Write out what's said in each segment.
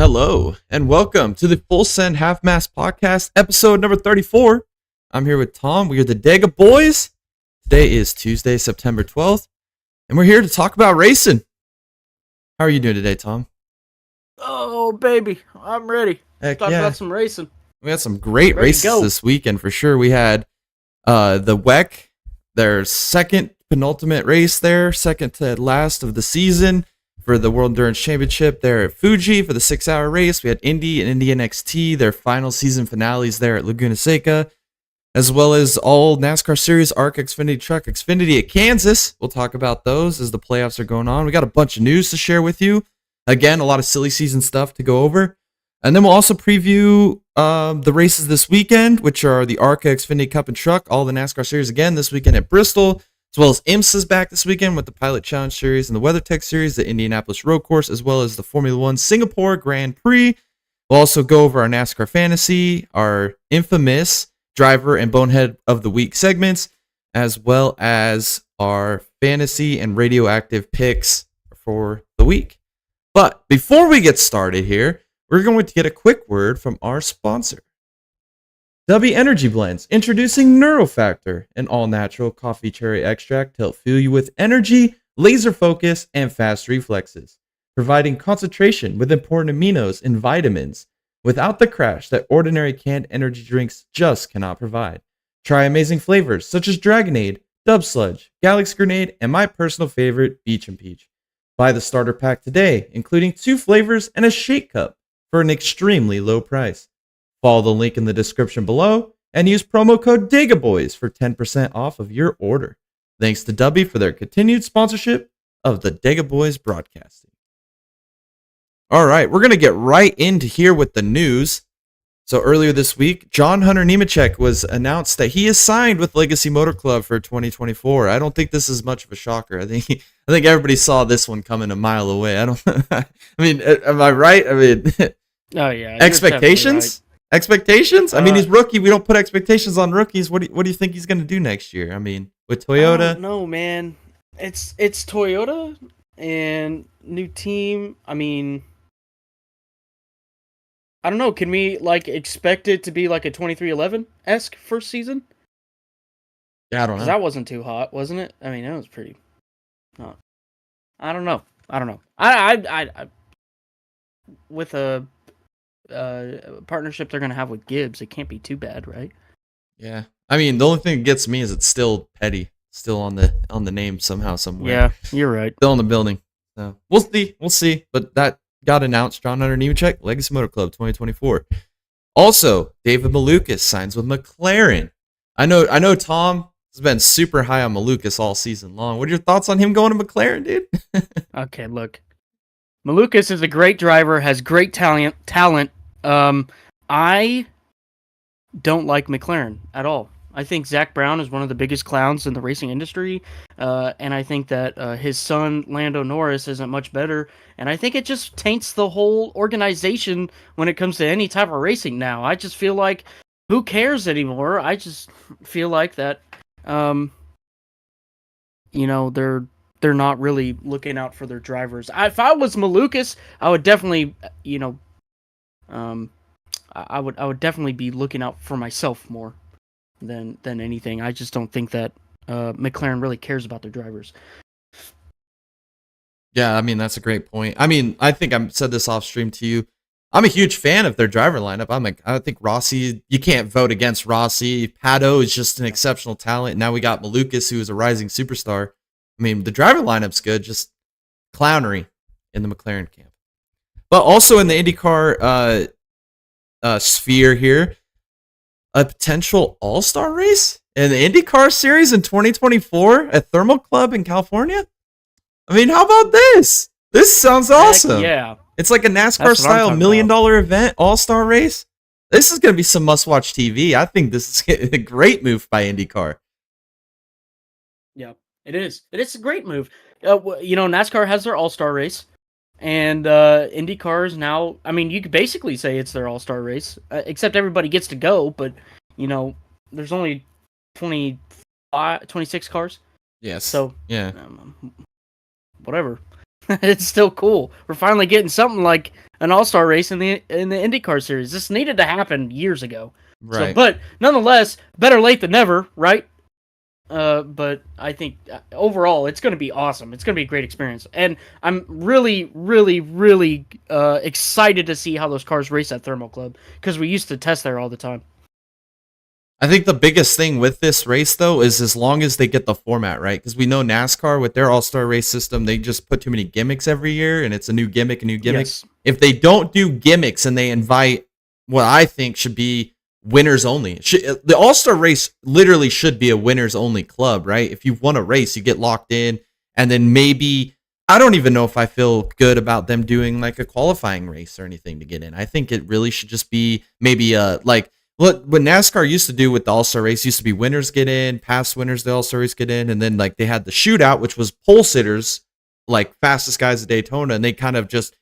Hello, and welcome to the Full Send Half Mast Podcast, episode number 34. I'm here with Tom. We are the Dega Boys. Today is Tuesday, September 12th, and we're here to talk about racing. How are you doing today, Tom? Oh, baby, I'm ready. Heck Talk yeah. about some racing. We had some great Ready to races go. this weekend for sure. We had the WEC, their second penultimate race there, second to last of the season for the World Endurance Championship there at Fuji for the 6-hour race. We had Indy and Indy NXT, their final season finales there at Laguna Seca, as well as all NASCAR Series, ARC, Xfinity Truck, Xfinity at Kansas. We'll talk about those as the playoffs are going on. We got a bunch of news to share with you. Again, a lot of silly season stuff to go over. And then we'll also preview the races this weekend, which are the ARCA, Xfinity Cup, and Truck, all the NASCAR Series again this weekend at Bristol, as well as IMSA's back this weekend with the Pilot Challenge Series and the WeatherTech Series, the Indianapolis Road Course, as well as the Formula One Singapore Grand Prix. We'll also go over our NASCAR Fantasy, our infamous Driver and Bonehead of the Week segments, as well as our Fantasy and Radioactive picks for the week. But before we get started here, we're going to get a quick word from our sponsor. W Energy Blends, introducing NeuroFactor, an all-natural coffee cherry extract to help fuel you with energy, laser focus, and fast reflexes, providing concentration with important aminos and vitamins without the crash that ordinary canned energy drinks just cannot provide. Try amazing flavors such as Dragonade, Dub Sludge, Galaxy Grenade, and my personal favorite, Beach and Peach. Buy the starter pack today, including 2 flavors and a shake cup, for an extremely low price. Follow the link in the description below and use promo code DAGABOYS for 10% off of your order. Thanks to Dubby for their continued sponsorship of the Daga Boys broadcasting. All right, we're going to get right into here with the news. So earlier this week, John Hunter Nemechek was announced that he is signed with Legacy Motor Club for 2024. I don't think this is much of a shocker. I think everybody saw this one coming a mile away. I mean, am I right? I mean, Oh yeah. expectations? Expectations? I mean, he's Uh, rookie. We don't put expectations on rookies. What do you think he's going to do next year? I mean, with Toyota? No, man. It's Toyota and new team. I mean, I don't know. Can we expect it to be like a 23-11-esque first season? Yeah, I don't 'Cause know. that wasn't too hot, wasn't it? I mean, it was pretty. Not. I don't know. I with a partnership they're gonna have with Gibbs, it can't be too bad, right? Yeah. I mean, the only thing that gets me is it's still Petty, still on the name somehow, somewhere. Yeah, you're right. Still in the building. So we'll see. But that got announced. John Hunter Nemechek, Legacy Motor Club 2024. Also, David Malukas signs with McLaren. I know Tom has been super high on Malukas all season long. What are your thoughts on him going to McLaren, dude? Okay, look. Malukas is a great driver, has great talent. I don't like McLaren at all. I think Zach Brown is one of the biggest clowns in the racing industry, and I think that his son Lando Norris isn't much better, and I think it just taints the whole organization when it comes to any type of racing now. I just feel like, who cares anymore? I just feel like that, they're not really looking out for their drivers. If I was Malukas, I would definitely, I would definitely be looking out for myself more than anything. I just don't think that McLaren really cares about their drivers. Yeah, I mean, that's a great point. I mean, I think I said this off stream to you. I'm a huge fan of their driver lineup. I think Rossi, you can't vote against Rossi. Pato is just an exceptional talent. Now we got Malukas, who is a rising superstar. I mean, the driver lineup's good, just clownery in the McLaren camp. But also in the IndyCar sphere here, a potential all-star race in the IndyCar series in 2024 at Thermal Club in California. I mean, how about this? This sounds awesome. Heck yeah. It's like a NASCAR-style $1 million event, all-star race. This is going to be some must-watch TV. I think this is a great move by IndyCar. Yeah, it is. It is a great move. NASCAR has their all-star race, and IndyCar is now, I mean, you could basically say it's their all-star race, except everybody gets to go, but, there's only 26 cars. Yes. So, yeah. Whatever. It's still cool. We're finally getting something like an all-star race in the IndyCar series. This needed to happen years ago. Right. So, but nonetheless, better late than never, right? But I think overall it's going to be awesome. It's going to be a great experience, and I'm really, really, really excited to see how those cars race at Thermal Club because we used to test there all the time. I think the biggest thing with this race, though, is as long as they get the format right. Because we know NASCAR, with their all-star race system, they just put too many gimmicks every year, and it's a new gimmick, a new gimmick. Yes. If they don't do gimmicks and they invite what I think should be winners only, the all-star race literally should be a winners only club, right? If you won a race, you get locked in, and then maybe, I don't even know if I feel good about them doing like a qualifying race or anything to get in. I think it really should just be maybe like what NASCAR used to do with the All-Star race used to be winners get in, past winners the All-Star race get in, and then like they had the shootout, which was pole sitters, like fastest guys at Daytona, and they kind of just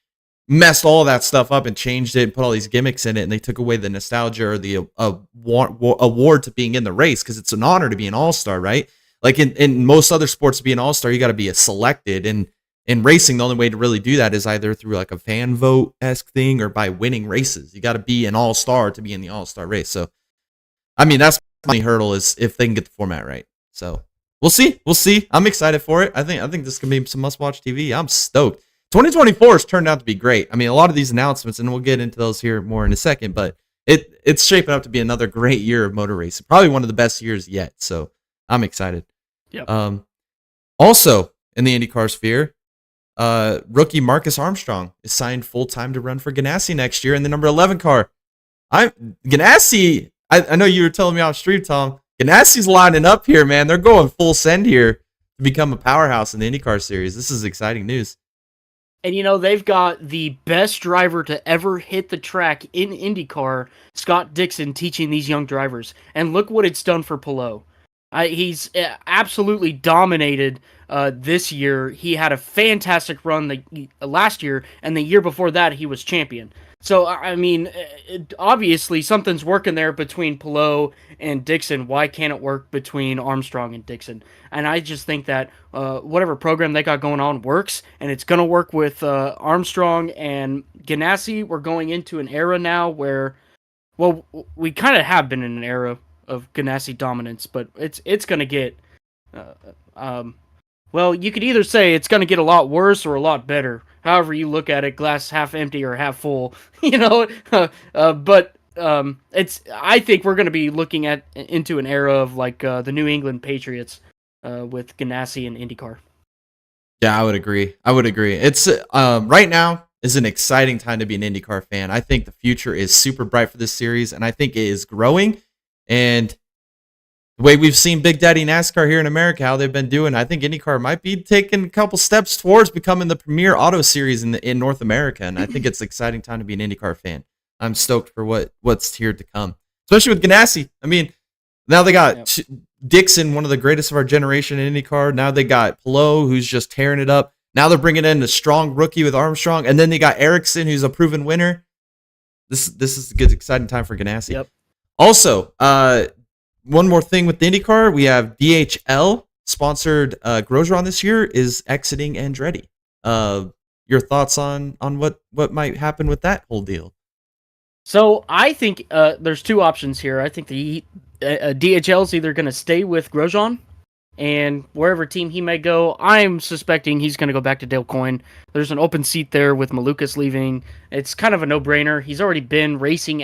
messed all that stuff up and changed it and put all these gimmicks in it, and they took away the nostalgia or the award to being in the race because it's an honor to be an All-Star, right? Like in most other sports, to be an All-Star, you got to be a selected, and in racing, the only way to really do that is either through like a fan vote-esque thing or by winning races. You got to be an all-star to be in the all-star race. So, I mean, that's my only hurdle is if they can get the format right. So, we'll see. We'll see. I'm excited for it. I think this can be some must-watch TV. I'm stoked. 2024 has turned out to be great. I mean, a lot of these announcements, and we'll get into those here more in a second, but it's shaping up to be another great year of motor racing. Probably one of the best years yet. So, I'm excited. Yep. Also, in the IndyCar sphere, rookie Marcus Armstrong is signed full-time to run for Ganassi next year in the number 11 car. Ganassi, I know you were telling me off stream, Tom. Ganassi's lining up here, man. They're going full send here to become a powerhouse in the IndyCar series. This is exciting news. And they've got the best driver to ever hit the track in IndyCar, Scott Dixon, teaching these young drivers. And look what it's done for Palou. He's absolutely dominated this year. He had a fantastic run last year, and the year before that, he was champion. So, I mean, obviously something's working there between Palou and Dixon. Why can't it work between Armstrong and Dixon? And I just think that whatever program they got going on works, and it's going to work with Armstrong and Ganassi. We're going into an era now where, well, we kind of have been in an era of Ganassi dominance, but it's going to get, well, you could either say it's going to get a lot worse or a lot better. However you look at it, glass half empty or half full, but I think we're going to be looking into an era of like the New England Patriots with Ganassi and IndyCar. Yeah, I would agree. It's right now is an exciting time to be an IndyCar fan. I think the future is super bright for this series, and I think it is growing. And the way we've seen Big Daddy NASCAR here in America, how they've been doing, I think IndyCar might be taking a couple steps towards becoming the premier auto series in North America. And I think it's an exciting time to be an IndyCar fan. I'm stoked for what's here to come, especially with Ganassi. I mean, now they got Dixon, one of the greatest of our generation in IndyCar. Now they got Palou, who's just tearing it up. Now they're bringing in a strong rookie with Armstrong, and then they got Ericsson, who's a proven winner. This is a good, exciting time for Ganassi. Yep. Also, one more thing with the IndyCar, we have DHL sponsored Grosjean this year is exiting Andretti. Your thoughts on what might happen with that whole deal? So I think there's two options here. I think the DHL is either going to stay with Grosjean, and wherever team he may go, I'm suspecting he's going to go back to Dale Coyne. There's an open seat there with Malukas leaving. It's kind of a no-brainer. He's already been racing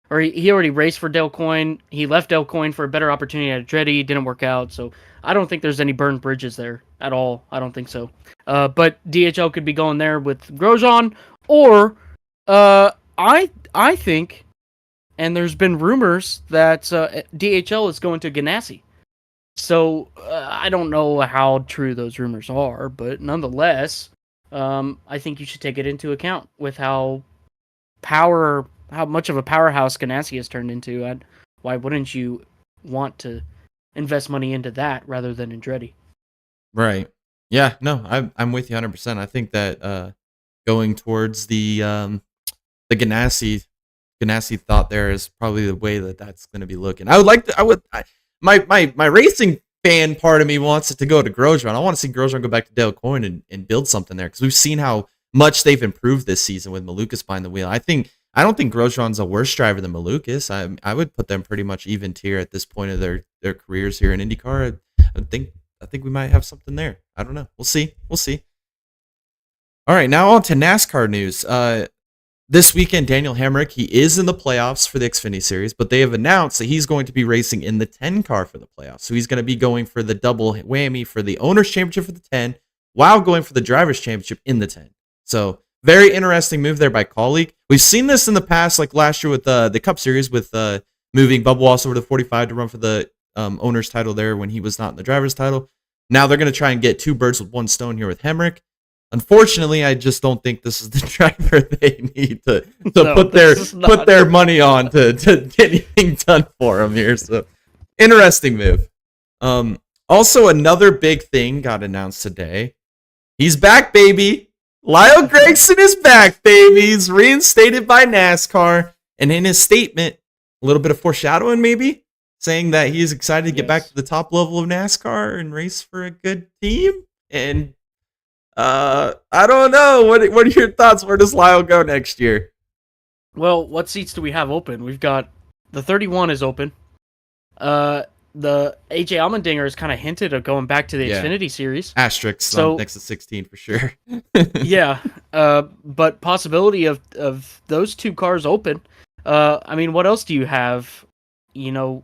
or he already raced for Dale Coyne. He left Dale Coyne for a better opportunity at Andretti. Didn't work out, so I don't think there's any burned bridges there at all. I don't think so. But DHL could be going there with Grosjean, or I think, and there's been rumors that DHL is going to Ganassi. So I don't know how true those rumors are, but nonetheless, I think you should take it into account with how much of a powerhouse Ganassi has turned into. And why wouldn't you want to invest money into that rather than Andretti? Right. Yeah. No, I'm with you 100%. I think that going towards the Ganassi thought there is probably the way that's going to be looking. My racing fan part of me wants it to go to Grosjean. I want to see Grosjean go back to Dale Coyne and build something there, because we've seen how much they've improved this season with Malukas behind the wheel. I think I don't think Grosjean's a worse driver than Malukas. I would put them pretty much even tier at this point of their careers here in IndyCar. I think we might have something there. I don't know. We'll see. We'll see. All right, now on to NASCAR news. This weekend, Daniel Hemrick, he is in the playoffs for the Xfinity Series, but they have announced that he's going to be racing in the 10 car for the playoffs. So he's going to be going for the double whammy for the Owners' Championship for the 10, while going for the Drivers' Championship in the 10. So very interesting move there by Colleague. We've seen this in the past, like last year with the Cup Series, with moving Bubba Wallace over to 45 to run for the Owners' title there when he was not in the Drivers' title. Now they're going to try and get two birds with one stone here with Hemrick. Unfortunately, I just don't think this is the driver they need to put their money on to get anything done for him here. So, interesting move. Also, another big thing got announced today. He's back, baby. Lyle Gregson is back, baby. He's reinstated by NASCAR. And in his statement, a little bit of foreshadowing maybe, saying that he is excited to get back to the top level of NASCAR and race for a good team. And I don't know. What are your thoughts? Where does Lyle go next year? Well, what seats do we have open? We've got the 31 is open. The AJ Allmendinger has kind of hinted of going back to the Xfinity Series. Asterisks on next to 16 for sure. Yeah, but possibility of those two cars open. I mean, what else do you have? You know,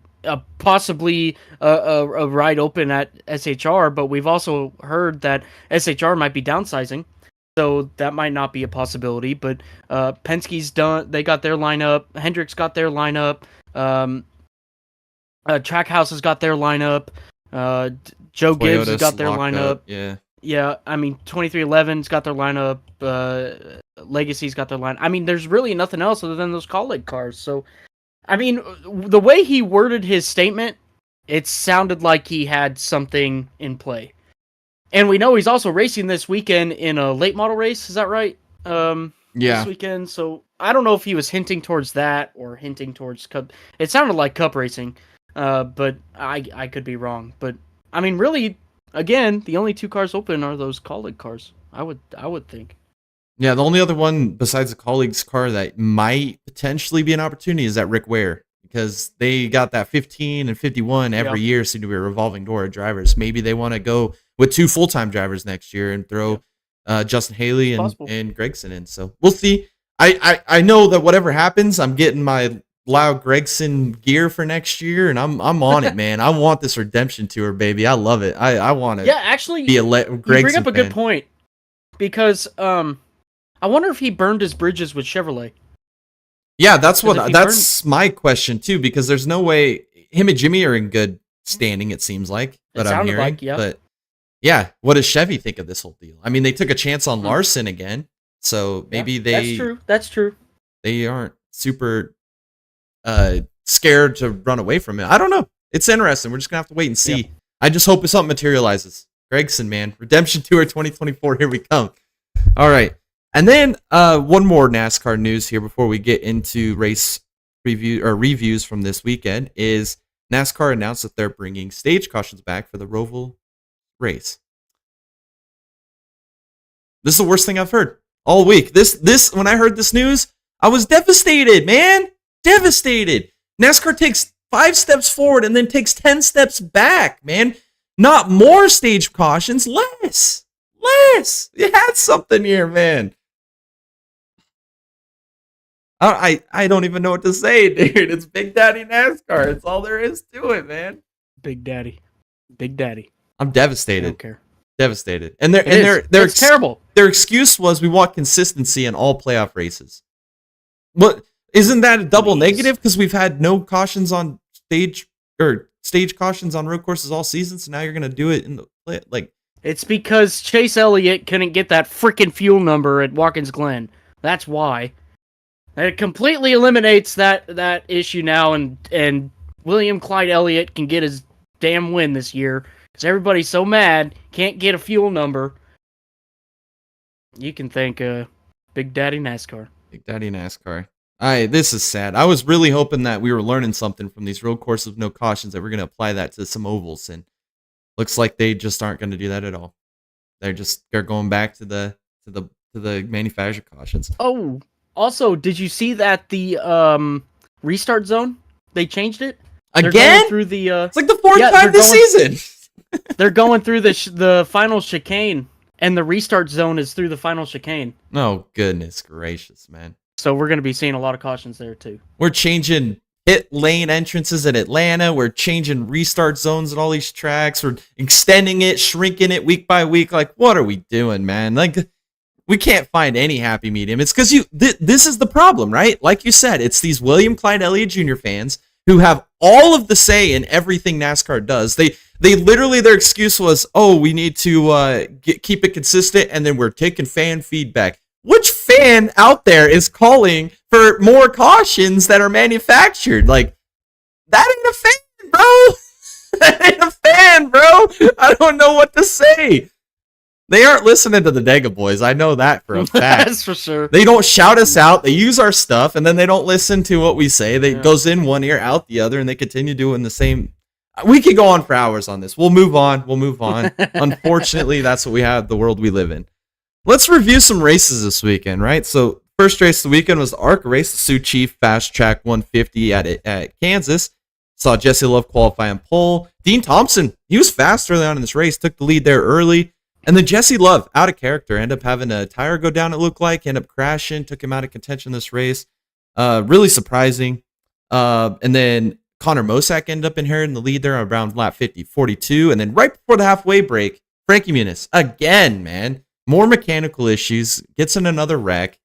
possibly a ride open at SHR, but we've also heard that SHR might be downsizing, so that might not be a possibility. But Penske's done; they got their lineup. Hendrick's got their lineup. Trackhouse has got their lineup. Joe Gibbs has got their lineup. Yeah. I mean, 2311's got their lineup. Legacy's got their line. I mean, there's really nothing else other than those Colleague cars. So, I mean, the way he worded his statement, it sounded like he had something in play. And we know he's also racing this weekend in a late model race. Is that right? This weekend. So I don't know if he was hinting towards that or hinting towards Cup. It sounded like Cup racing, but I could be wrong. But I mean, really, again, the only two cars open are those Colleague cars. I would think. Yeah, the only other one besides the Colleague's car that might potentially be an opportunity is that Rick Ware, because they got that 15 and 51 every year, seem to be a revolving door of drivers. Maybe they want to go with two full-time drivers next year and throw Justin Haley and Gregson in. So we'll see. I know that whatever happens, I'm getting my Lyle Gregson gear for next year, and I'm on it, man. I want this redemption tour, baby. I love it. I want to. Yeah, actually, be a Gregson you bring up a fan. good point, because I wonder if he burned his bridges with Chevrolet. Yeah, that's my question too, because there's no way him and Jimmy are in good standing. It seems like, but I'm hearing. But yeah, what does Chevy think of this whole deal? I mean, they took a chance on Larson again, so maybe That's true. They aren't super scared to run away from it. I don't know. It's interesting. We're just gonna have to wait and see. Yeah. I just hope something materializes. Gregson, man, Redemption Tour 2024. Here we come. All right. And then one more NASCAR news here before we get into race reviews from this weekend is NASCAR announced that they're bringing stage cautions back for the Roval race. This is the worst thing I've heard all week. This when I heard this news, I was devastated, man. Devastated. NASCAR takes 5 steps forward and then takes 10 steps back, man. Not more stage cautions, less. You had something here, man. I don't even know what to say, dude. It's Big Daddy NASCAR. It's all there is to it, man. Big Daddy. I'm devastated. I don't care. Devastated. And it's terrible. Their excuse was we want consistency in all playoff races. What isn't that a double negative? Because we've had no cautions on stage cautions on road courses all season, so now you're gonna do it in the like. It's because Chase Elliott couldn't get that freaking fuel number at Watkins Glen. That's why. It completely eliminates that issue now, and William Clyde Elliott can get his damn win this year because everybody's so mad can't get a fuel number. You can thank Big Daddy NASCAR. Big Daddy NASCAR. This is sad. I was really hoping that we were learning something from these road courses with no cautions, that we're going to apply that to some ovals, and looks like they just aren't going to do that at all. They're going back to the manufacturer cautions. Oh, Also, did you see that the restart zone? They changed it Again? They're going through the. It's like the fourth time this season. They're going through the final chicane, and the restart zone is through the final chicane. Oh, goodness gracious, man. So we're going to be seeing a lot of cautions there, too. We're changing pit lane entrances in Atlanta. We're changing restart zones at all these tracks. We're extending it, shrinking it week by week. Like, what are we doing, man? Like, we can't find any happy medium. It's because this is the problem, right? Like you said, it's these William Clyde Elliott Jr. fans who have all of the say in everything NASCAR does. They literally, their excuse was, oh, we need to keep it consistent, and then we're taking fan feedback. Which fan out there is calling for more cautions that are manufactured? Like, that ain't a fan, bro. That ain't a fan, bro. I don't know what to say. They aren't listening to the Dega Boys. I know that for a fact. That's for sure. They don't shout us out. They use our stuff, and then they don't listen to what we say. They goes in one ear, out the other, and they continue doing the same. We could go on for hours on this. We'll move on. Unfortunately, that's what we have, the world we live in. Let's review some races this weekend, right? So, first race of the weekend was the ARCA race, the Sioux Chief Fast Track 150 at Kansas. Saw Jesse Love qualify on pole. Dean Thompson, he was fast early on in this race, took the lead there early. And then Jesse Love, out of character, ended up having a tire go down, it looked like, ended up crashing, took him out of contention this race. Really surprising. And then Connor Mosak ended up inheriting the lead there around lap 42. And then right before the halfway break, Frankie Muniz, again, man, more mechanical issues, gets in another wreck.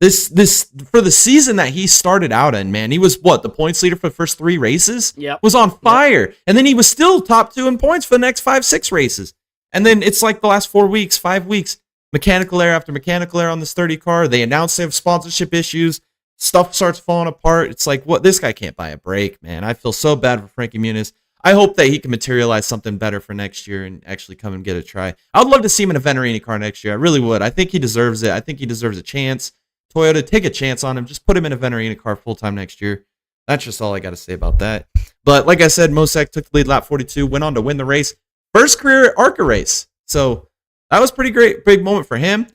This for the season that he started out in, man, he was the points leader for the first 3 races? Yep. Was on fire. Yep. And then he was still top 2 in points for the next 5-6 races. And then it's like the last 4 weeks, 5 weeks, mechanical error after mechanical error on this 30 car. They announce they have sponsorship issues. Stuff starts falling apart. It's like, what? This guy can't buy a break, man. I feel so bad for Frankie Muniz. I hope that he can materialize something better for next year and actually come and get a try. I would love to see him in a Venturini car next year. I really would. I think he deserves it. I think he deserves a chance. Toyota, take a chance on him. Just put him in a Venturini car full-time next year. That's just all I got to say about that. But like I said, Mosak took the lead lap 42, went on to win the race. First career ARCA race. So that was pretty great, big moment for him.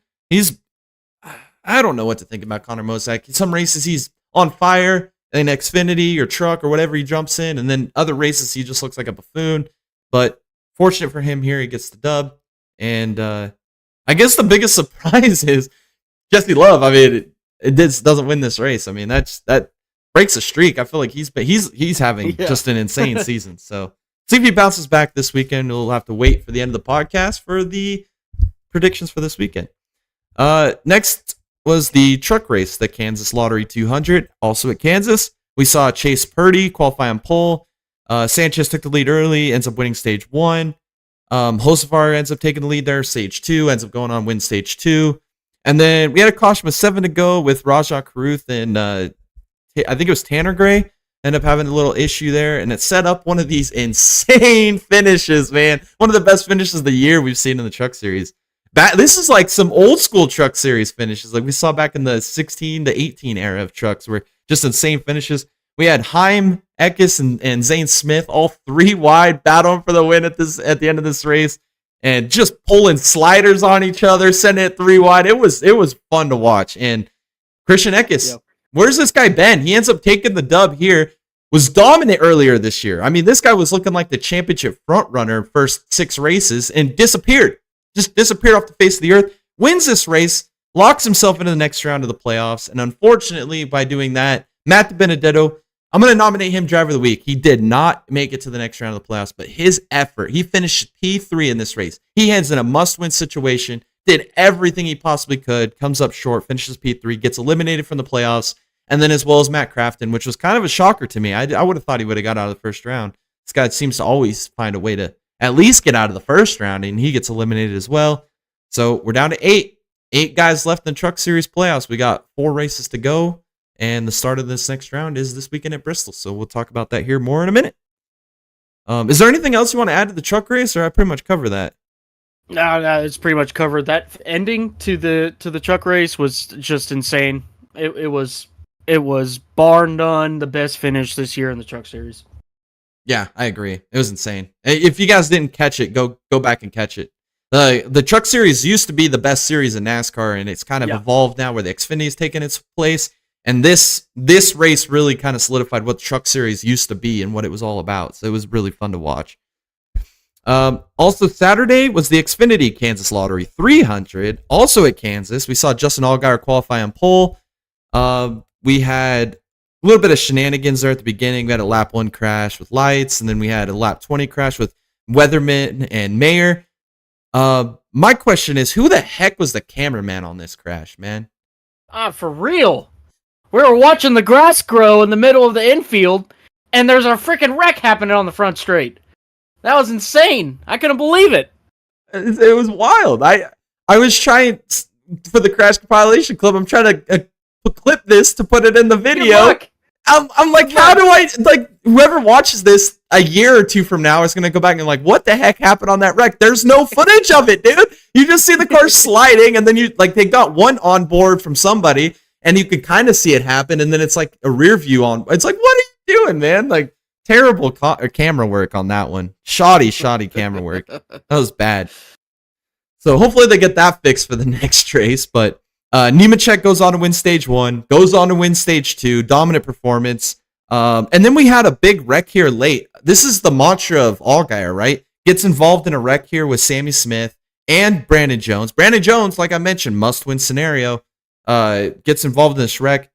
I don't know what to think about Connor Mosak. In some races, he's on fire in Xfinity or truck or whatever he jumps in. And then other races, he just looks like a buffoon. But fortunate for him here, he gets the dub. And I guess the biggest surprise is Jesse Love. I mean, it doesn't win this race. I mean, that breaks a streak. I feel like he's having just an insane season. So see if he bounces back this weekend. We'll have to wait for the end of the podcast for the predictions for this weekend. Next was the truck race, the Kansas Lottery 200, also at Kansas. We saw Chase Purdy qualify on pole. Sanchez took the lead early, ends up winning stage 1. Hocevar ends up taking the lead there, stage 2, ends up going on win stage 2. And then we had a caution with 7 to go with Rajah Caruth and I think it was Tanner Gray. Ended up having a little issue there, and it set up one of these insane finishes, man. One of the best finishes of the year we've seen in the Truck Series. This is like some old school Truck Series finishes, like we saw back in the 16 to 18 era of trucks, where just insane finishes. We had Heim, Eckes, and Zane Smith, all 3 wide, battling for the win at the end of this race, and just pulling sliders on each other, sending it 3 wide. It was fun to watch. And Christian Eckes. Yep. Where's this guy been? He ends up taking the dub here. Was dominant earlier this year. I mean, this guy was looking like the championship front runner first 6 races and disappeared. Just disappeared off the face of the earth. Wins this race, locks himself into the next round of the playoffs. And unfortunately, by doing that, Matt DiBenedetto, I'm going to nominate him driver of the week. He did not make it to the next round of the playoffs, but his effort, he finished P3 in this race. He heads in a must-win situation. Did everything he possibly could, comes up short, finishes P3, gets eliminated from the playoffs, and then as well as Matt Crafton, which was kind of a shocker to me. I would have thought he would have got out of the first round. This guy seems to always find a way to at least get out of the first round, and he gets eliminated as well. So we're down to 8. 8 guys left in the Truck Series playoffs. We got 4 races to go, and the start of this next round is this weekend at Bristol. So we'll talk about that here more in a minute. Is there anything else you want to add to the truck race, or I pretty much cover that? No, it's pretty much covered. That ending to the truck race was just insane. It was bar none the best finish this year in the Truck Series. Yeah, I agree. It was insane. If you guys didn't catch it, go back and catch it. The Truck Series used to be the best series in NASCAR, and it's kind of Yeah. evolved now where the Xfinity has taken its place. And this race really kind of solidified what the Truck Series used to be and what it was all about. So it was really fun to watch. Also, Saturday was the Xfinity Kansas Lottery 300, also at Kansas. We saw Justin Allgaier qualify on pole. We had a little bit of shenanigans there at the beginning. We had a lap 1 crash with lights, and then we had a lap 20 crash with Weatherman and Mayer. My question is, who the heck was the cameraman on this crash, man? For real. We were watching the grass grow in the middle of the infield, and there's a freaking wreck happening on the front straight. That was insane. I couldn't believe it. It was wild. I was trying for the Crash Compilation Club. I'm trying to clip this to put it in the video. I'm like, how do I, like, whoever watches this a year or two from now is going to go back and like, what the heck happened on that wreck? There's no footage of it, dude. You just see the car sliding, and then they got one on board from somebody, and you could kind of see it happen, and then it's like a rear view on. It's like, what are you doing, man? Like, terrible camera work on that one. Shoddy camera work. That was bad. So hopefully they get that fixed for the next race. But Nemechek goes on to win stage 1, goes on to win stage 2, dominant performance. And then we had a big wreck here late. This is the mantra of Allgaier, right? Gets involved in a wreck here with Sammy Smith and Brandon Jones. Brandon Jones, like I mentioned, must-win scenario. Gets involved in this wreck.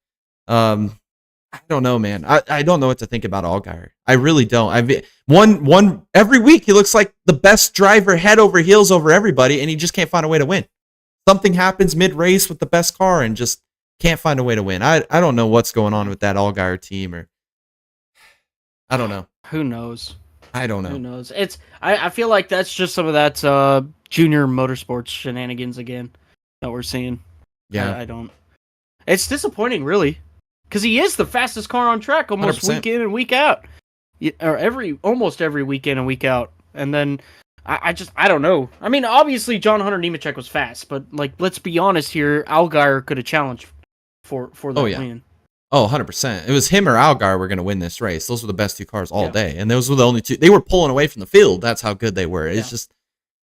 I don't know, man. I don't know what to think about Allgaier. I really don't. One every week he looks like the best driver, head over heels over everybody, and he just can't find a way to win. Something happens mid-race with the best car and just can't find a way to win. I don't know what's going on with that Allgaier team, or I don't know. Who knows? I don't know. Who knows? I feel like that's just some of that junior motorsports shenanigans again that we're seeing. Yeah. I don't. It's disappointing, really. Because he is the fastest car on track almost 100%. week in and week out. Or almost every week in and week out. And then, I don't know. I mean, obviously, John Hunter Nemechek was fast, but, like, let's be honest here, Allgaier could have challenged for that win. Oh, 100%. It was him or Allgaier were going to win this race. Those were the best two cars all day. And those were the only two. They were pulling away from the field. That's how good they were. It's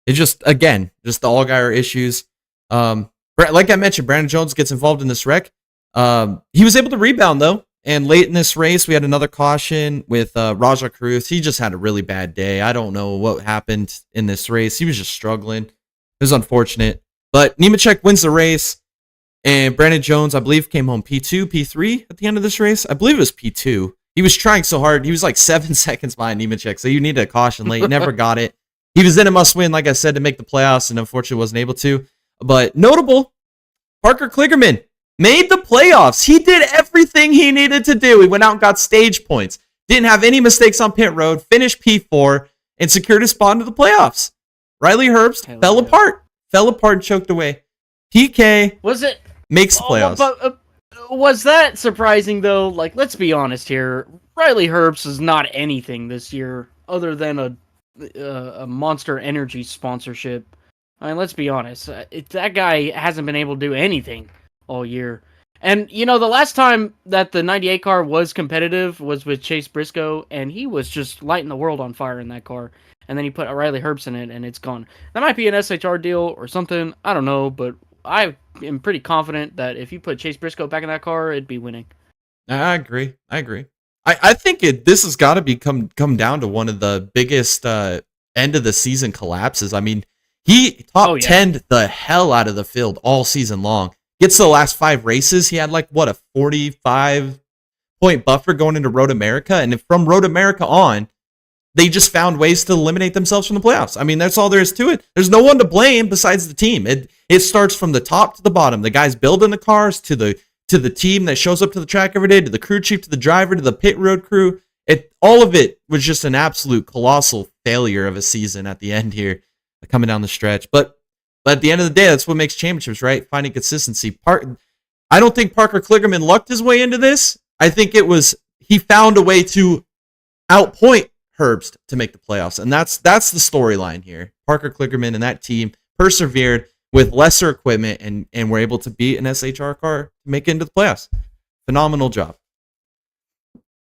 just again, just the Allgaier issues. Like I mentioned, Brandon Jones gets involved in this wreck. He was able to rebound, though. And late in this race, we had another caution with Raja Cruz. He just had a really bad day. I don't know what happened in this race. He was just struggling. It was unfortunate. But Nemechek wins the race. And Brandon Jones, I believe, came home P2, P3 at the end of this race. I believe it was P2. He was trying so hard. He was like 7 seconds behind Nemechek, so you needed a caution late. Never got it. He was in a must-win, like I said, to make the playoffs, and unfortunately wasn't able to. But notable, Parker Kligerman made the playoffs. He did everything he needed to do. He went out and got stage points. Didn't have any mistakes on pit road. Finished P4 and secured his spot into the playoffs. Riley Herbst fell apart and choked away. PK makes the playoffs. But was that surprising, though? Like, let's be honest here. Riley Herbst is not anything this year other than a Monster Energy sponsorship. I mean, let's be honest. That guy hasn't been able to do anything all year. And, you know, the last time that the 98 car was competitive was with Chase Briscoe, and he was just lighting the world on fire in that car. And then he put Riley Herbst in it, and it's gone. That might be an SHR deal or something. I don't know, but I am pretty confident that if you put Chase Briscoe back in that car, it'd be winning. I agree. I think this has got to come down to one of the biggest end of the season collapses. I mean, he top 10'd the hell out of the field all season long. Gets to the last 5 races. He had like, a 45-point buffer going into Road America. And from Road America on, they just found ways to eliminate themselves from the playoffs. I mean, that's all there is to it. There's no one to blame besides the team. It starts from the top to the bottom. The guys building the cars, to the team that shows up to the track every day, to the crew chief, to the driver, to the pit road crew. All of it was just an absolute colossal failure of a season at the end here, coming down the stretch. But at the end of the day, that's what makes championships, right? Finding consistency. I don't think Parker Kligerman lucked his way into this. I think it was he found a way to outpoint Herbst to make the playoffs. And that's the storyline here. Parker Kligerman and that team persevered with lesser equipment and were able to beat an SHR car to make it into the playoffs. Phenomenal job.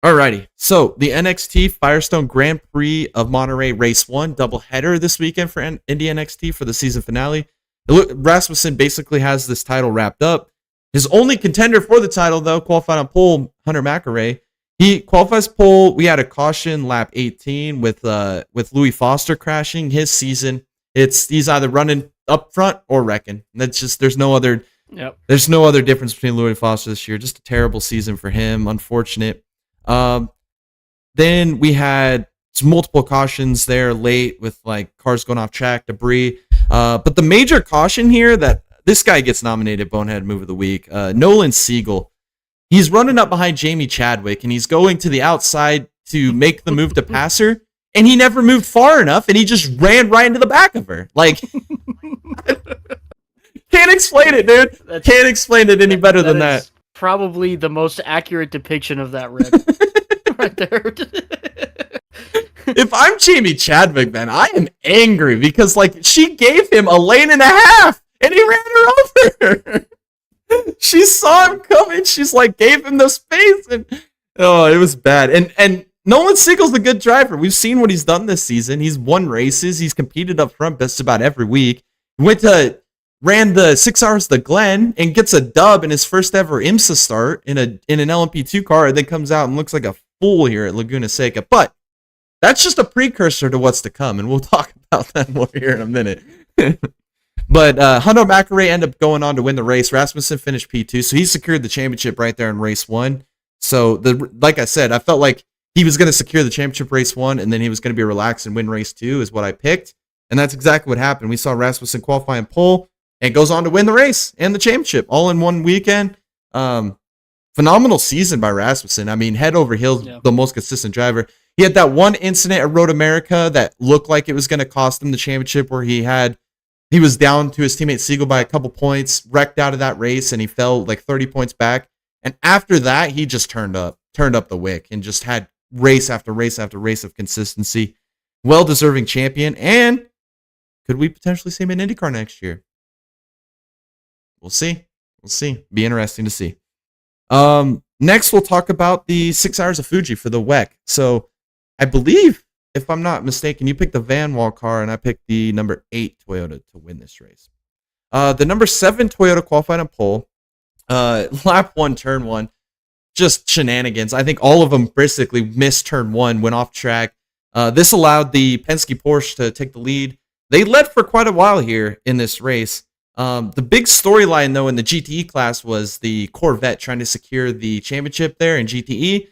Alrighty, so the NXT Firestone Grand Prix of Monterey Race 1 doubleheader this weekend for Indy NXT for the season finale. Rasmussen basically has this title wrapped up. His only contender for the title, though, qualified on pole, Hunter McElrea. He qualifies pole. We had a caution lap 18 with Louis Foster crashing his season. He's either running up front or wrecking. That's just there's no other difference between Louis Foster this year. Just a terrible season for him. Unfortunate. Then we had multiple cautions there late with like cars going off track, debris. But the major caution here that this guy gets nominated Bonehead Move of the Week, Nolan Siegel. He's running up behind Jamie Chadwick and he's going to the outside to make the move to pass her. And he never moved far enough and he just ran right into the back of her. Like, can't explain it, dude. Can't explain it any better than that. Probably the most accurate depiction of that wreck. Right there. If I'm Jamie Chadwick, man, I am angry because like she gave him a lane and a half and he ran her over. She saw him coming. She's like gave him the space and it was bad. And Nolan Siegel's a good driver. We've seen what he's done this season. He's won races. He's competed up front just about every week. Ran the 6 hours to Glen and gets a dub in his first ever IMSA start in an LMP2 car, and then comes out and looks like a fool here at Laguna Seca. But that's just a precursor to what's to come, and we'll talk about that more here in a minute. But Hunter McElrea ended up going on to win the race. Rasmussen finished P2, so he secured the championship right there in race 1. So, like I said, I felt like he was going to secure the championship race 1, and then he was going to be relaxed and win race 2 is what I picked. And that's exactly what happened. We saw Rasmussen qualify in pole, and goes on to win the race and the championship all in one weekend. Phenomenal season by Rasmussen. I mean, head over heels, the most consistent driver. He had that one incident at Road America that looked like it was going to cost him the championship where he was down to his teammate Siegel by a couple points, wrecked out of that race, and he fell like 30 points back. And after that, he just turned up the wick and just had race after race after race of consistency. Well-deserving champion. And could we potentially see him in IndyCar next year? We'll see. Be interesting to see. Next, we'll talk about the 6 hours of Fuji for the WEC. So I believe, if I'm not mistaken, you picked the Van Wall car and I picked the number 8 Toyota to win this race. The number 7 Toyota qualified on pole. Lap 1, turn 1. Just shenanigans. I think all of them basically missed turn 1, went off track. This allowed the Penske Porsche to take the lead. They led for quite a while here in this race. The big storyline, though, in the GTE class was the Corvette trying to secure the championship there in GTE.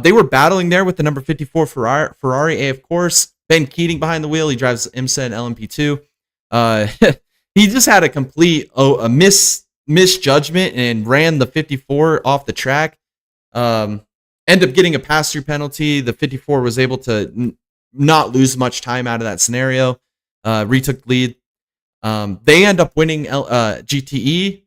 They were battling there with the number 54 Ferrari, of course. Ben Keating behind the wheel. He drives IMSA and LMP2. He just had a complete misjudgment and ran the 54 off the track. Ended up getting a pass-through penalty. The 54 was able to not lose much time out of that scenario. Retook the lead. They end up winning GTE.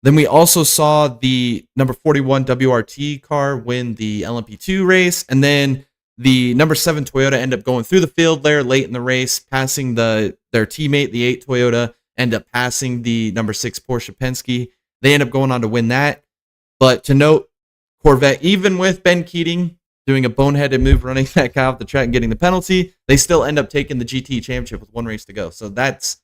Then we also saw the number 41 WRT car win the LMP2 race. And then the number 7 Toyota end up going through the field there late in the race, passing their teammate, the 8 Toyota, end up passing the number 6 Porsche Penske. They end up going on to win that. But to note, Corvette, even with Ben Keating doing a boneheaded move, running that guy off the track and getting the penalty, they still end up taking the GTE championship with one race to go. So that's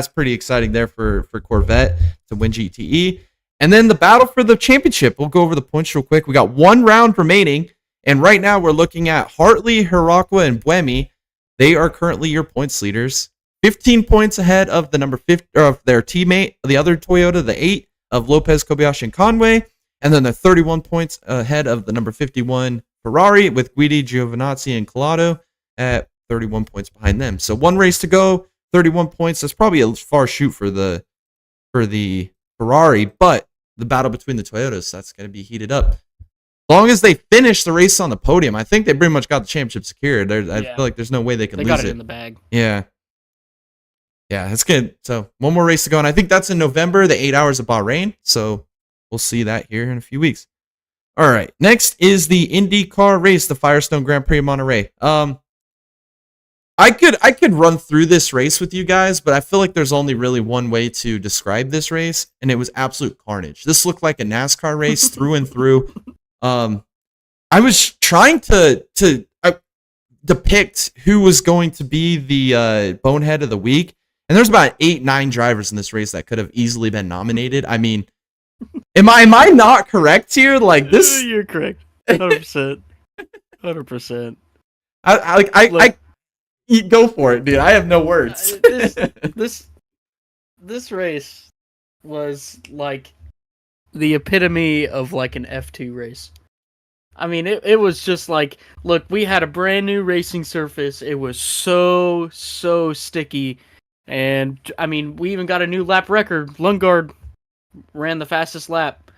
pretty exciting there for Corvette to win GTE. And then the battle for the championship. We'll go over the points real quick. We got one round remaining. And right now we're looking at Hartley, Hirakwa, and Buemi. They are currently your points leaders. 15 points ahead of the number 50, or of their teammate, the other Toyota, the 8 of Lopez, Kobayashi, and Conway. And then they're 31 points ahead of the number 51 Ferrari with Guidi, Giovinazzi, and Collado at 31 points behind them. So one race to go, 31 points. That's probably a far shoot for the Ferrari, but the battle between the Toyotas, that's going to be heated up. As long as they finish the race on the podium, I think they pretty much got the championship secured. I feel like there's no way they can lose it. They got it in the bag. Yeah. Yeah, that's good. So one more race to go, and I think that's in November, the 8 hours of Bahrain. So we'll see that here in a few weeks. All right, next is the IndyCar race, the Firestone Grand Prix of Monterey. I could run through this race with you guys, but I feel like there's only really one way to describe this race, and it was absolute carnage. This looked like a NASCAR race through and through. I was trying to depict who was going to be the bonehead of the week, and there's about 8-9 drivers in this race that could have easily been nominated. I mean, am I not correct here? Like this, You're correct. 100%. 100%. I go for it, dude. I have no words. This race was like the epitome of like an F2 race. I mean, it was just like, look, we had a brand new racing surface. It was so sticky. And, I mean, we even got a new lap record. Lundgaard ran the fastest lap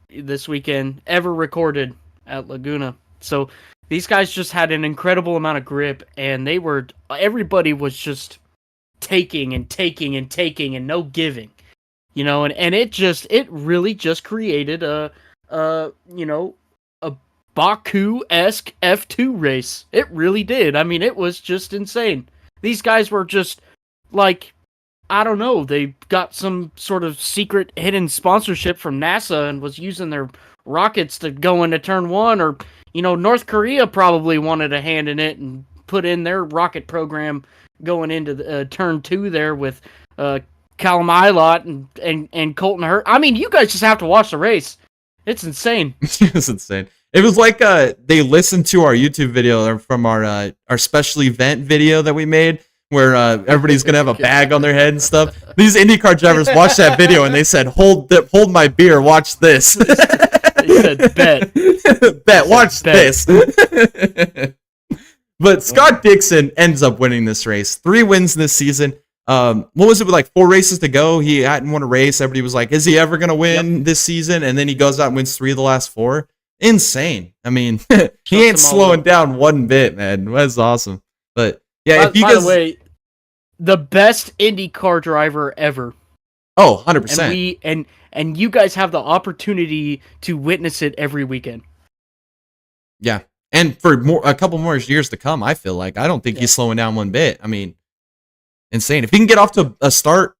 this weekend ever recorded at Laguna. So these guys just had an incredible amount of grip, and everybody was just taking and no giving. You know, and it really just created a Baku-esque F2 race. It really did. I mean, it was just insane. These guys were just, like, I don't know, they got some sort of secret hidden sponsorship from NASA and was using their rockets to go into turn 1, or, you know, North Korea probably wanted a hand in it and put in their rocket program going into the, turn 2 there with Callum Ilott and Colton Hurt. I mean, you guys just have to watch the race. It's insane. It's insane. It was like they listened to our YouTube video from our special event video that we made, where everybody's gonna have a bag on their head and stuff. These IndyCar drivers watched that video and they said, "Hold my beer, watch this." They said, "Bet, watch this." But Scott Dixon ends up winning this race. 3 wins this season. What was it with like 4 races to go? He hadn't won a race. Everybody was like, "Is he ever gonna win this season?" And then he goes out and wins 3 of the last 4. Insane. I mean, he ain't slowing down one bit, man. That's awesome. But yeah, if you guys, by the way, the best IndyCar driver ever. Oh, 100%. And you guys have the opportunity to witness it every weekend. Yeah. And for a couple more years to come, I feel like. I don't think he's slowing down one bit. I mean, insane. If he can get off to a start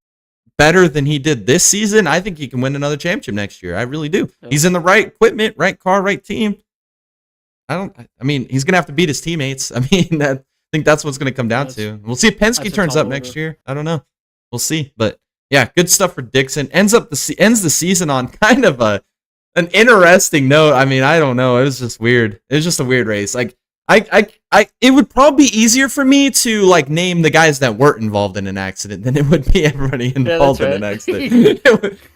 better than he did this season, I think he can win another championship next year. I really do. Yeah. He's in the right equipment, right car, right team. I mean, he's going to have to beat his teammates. I mean, I think that's what's going to come down to. We'll see if Penske turns up next year. I don't know. We'll see. But yeah, good stuff for Dixon. Ends the season on kind of an interesting note. I mean, I don't know. It was just weird. It was just a weird race. Like, it would probably be easier for me to like name the guys that weren't involved in an accident than it would be everybody involved in an accident.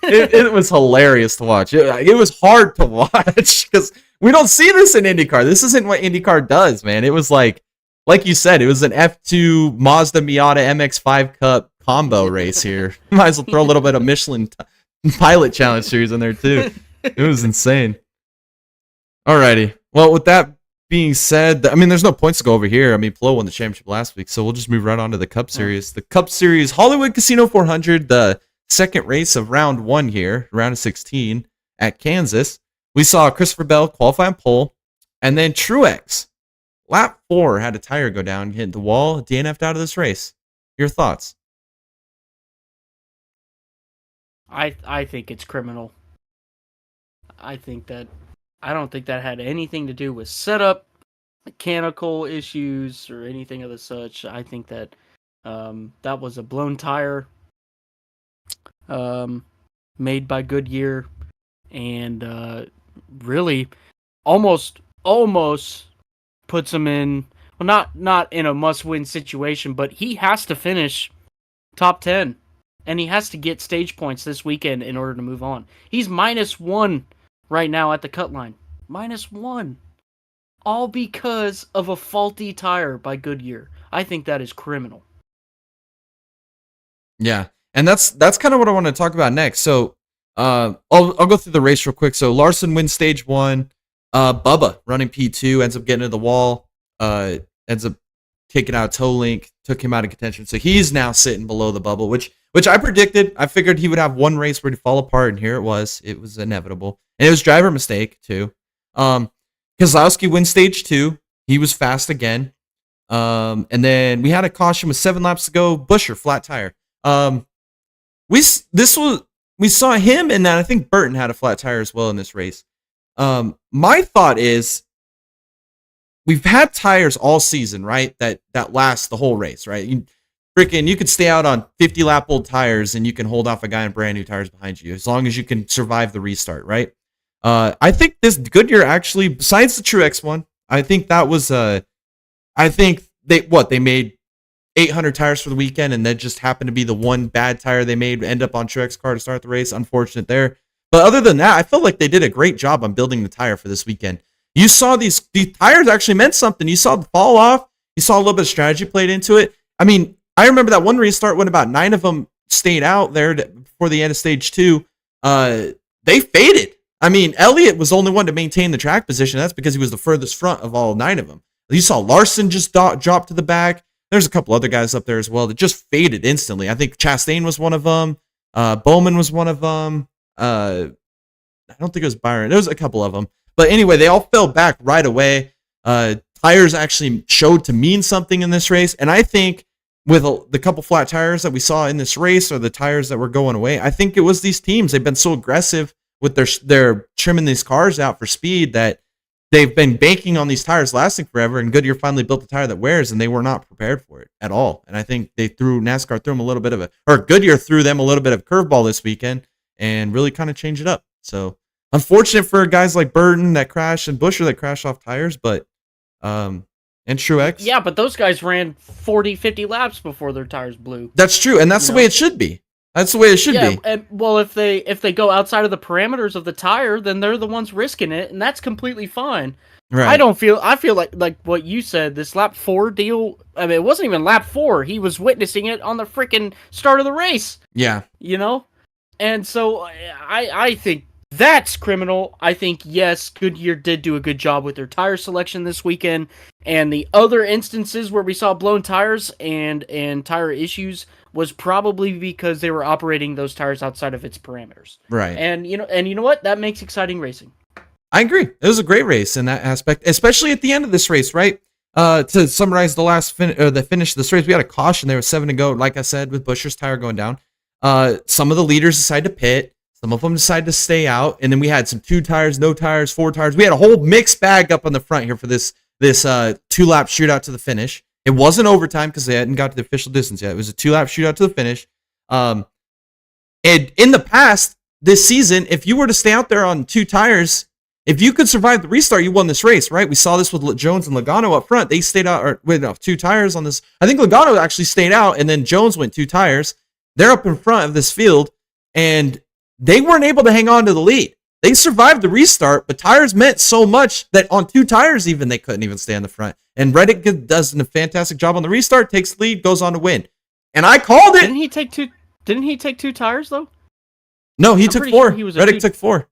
It was hilarious to watch. It was hard to watch because we don't see this in IndyCar. This isn't what IndyCar does, man. It was like you said, it was an F2 Mazda Miata MX-5 Cup combo race here. Might as well throw a little bit of Michelin Pilot Challenge Series in there too. It was insane. Alrighty. Well, with that being said, I mean, there's no points to go over here. I mean, Plo won the championship last week, so we'll just move right on to the Cup Series. The Cup Series, Hollywood Casino 400, the second race of round 1 here, round of 16 at Kansas. We saw Christopher Bell qualify on pole, and then Truex, lap 4, had a tire go down, hit the wall, DNF'd out of this race. Your thoughts? I think it's criminal. I don't think that had anything to do with setup, mechanical issues, or anything of the such. I think that that was a blown tire made by Goodyear, and really almost puts him in, well, not in a must-win situation, but he has to finish top 10, and he has to get stage points this weekend in order to move on. He's -1 right now at the cut line. -1. All because of a faulty tire by Goodyear. I think that is criminal. Yeah. And that's kind of what I want to talk about next. So I'll go through the race real quick. So Larson wins stage 1. Bubba running P2 ends up getting into the wall. Ends up taking out a toe link, took him out of contention. So he's now sitting below the bubble, which I predicted. I figured he would have one race where he'd fall apart, and here it was. It was inevitable. And it was driver mistake, too. Keselowski wins stage 2. He was fast again. And then we had a caution with 7 laps to go. Buescher, flat tire. We saw him, and then I think Burton had a flat tire as well in this race. My thought is we've had tires all season, right? That last the whole race, right? You could stay out on 50 lap old tires and you can hold off a guy in brand new tires behind you as long as you can survive the restart, right? I think this Goodyear actually, besides the Truex one, I think that was I think they made 800 tires for the weekend, and that just happened to be the one bad tire they made end up on Truex car to start the race. Unfortunate there. But other than that, I feel like they did a great job on building the tire for this weekend. You saw these tires actually meant something. You saw the fall off. You saw a little bit of strategy played into it. I mean, I remember that one restart when about 9 of them stayed out there before the end of stage 2. They faded. I mean, Elliott was the only one to maintain the track position. That's because he was the furthest front of all 9 of them. You saw Larson just drop to the back. There's a couple other guys up there as well that just faded instantly. I think Chastain was one of them. Bowman was one of them. I don't think it was Byron. There was a couple of them. But anyway, they all fell back right away. Tires actually showed to mean something in this race. And I think with the couple flat tires that we saw in this race or the tires that were going away, I think it was these teams. They've been so aggressive with their trimming these cars out for speed that they've been banking on these tires lasting forever, and Goodyear finally built a tire that wears, and they were not prepared for it at all. And I think NASCAR threw them a little bit of Goodyear threw them a little bit of curveball this weekend and really kind of changed it up. So unfortunate for guys like Burton that crashed and Buescher that crashed off tires, but and Truex. Yeah, but those guys ran 40, 50 laps before their tires blew. That's true, and that's the way it should be. That's the way it should be. And, well, if they go outside of the parameters of the tire, then they're the ones risking it, and that's completely fine. Right. I feel like what you said, this lap 4 deal, I mean, it wasn't even lap 4. He was witnessing it on the freaking start of the race. Yeah. And so I think that's criminal. I think, yes, Goodyear did do a good job with their tire selection this weekend, and the other instances where we saw blown tires and tire issues was probably because they were operating those tires outside of its parameters. Right. And you know what? That makes exciting racing. I agree. It was a great race in that aspect, especially at the end of this race, right? To summarize the finish of this race, we had a caution there with 7 to go, like I said, with Buescher's tire going down. Some of the leaders decided to pit. Some of them decided to stay out. And then we had some 2 tires, no tires, 4 tires. We had a whole mixed bag up on the front here for this 2-lap shootout to the finish. It wasn't overtime because they hadn't got to the official distance yet. It was a 2-lap shootout to the finish. And in the past, this season, if you were to stay out there on 2 tires, if you could survive the restart, you won this race, right? We saw this with Jones and Logano up front. They stayed out, 2 tires on this. I think Logano actually stayed out, and then Jones went 2 tires. They're up in front of this field, and they weren't able to hang on to the lead. They survived the restart, but tires meant so much that on 2 tires even, they couldn't even stay on the front. And Reddick does a fantastic job on the restart, takes the lead, goes on to win. And I called it. Didn't he take 2 tires though? No, he took 4. Reddick took 4.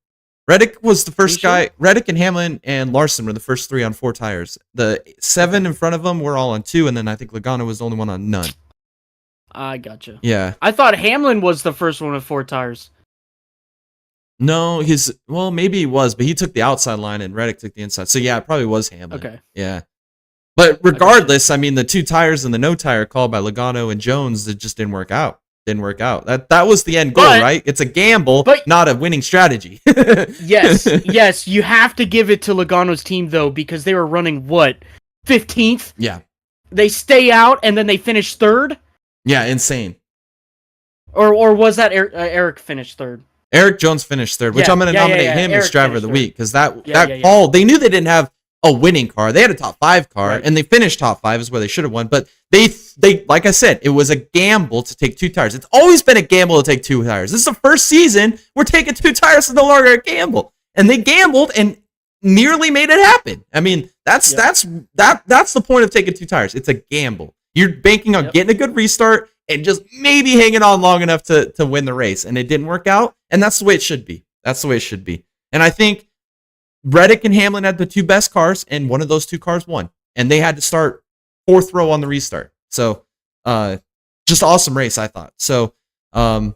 Reddick was the first guy. Sure? Reddick and Hamlin and Larson were the first 3 on 4 tires. The 7 in front of them were all on 2, and then I think Logano was the only one on none. I gotcha. Yeah. I thought Hamlin was the first one with 4 tires. No, maybe he was, but he took the outside line and Reddick took the inside. So yeah, it probably was Hamlin. Okay. Yeah. But regardless, I mean, the 2 tires and the no tire call by Logano and Jones, it just didn't work out. That was the end goal, right? It's a gamble, but not a winning strategy. yes, you have to give it to Logano's team though, because they were running 15th. Yeah. They stay out and then they finish 3rd. Yeah, insane. Or was that Eric finished 3rd? Eric Jones finished 3rd, which I'm going to nominate him as driver of the week because that call. They knew they didn't have a winning car. They had a top 5 car, and they finished top 5 is where they should have won. But they like I said, it was a gamble to take 2 tires. It's always been a gamble to take 2 tires. This is the first season we're taking 2 tires. It's no longer a gamble, and they gambled and nearly made it happen. I mean, that's the point of taking 2 tires. It's a gamble. You're banking on getting a good restart and just maybe hanging on long enough to win the race, and it didn't work out. And that's the way it should be. And I think Reddick and Hamlin had the 2 best cars, and one of those 2 cars won. And they had to start 4th row on the restart. So, just awesome race, I thought. So, so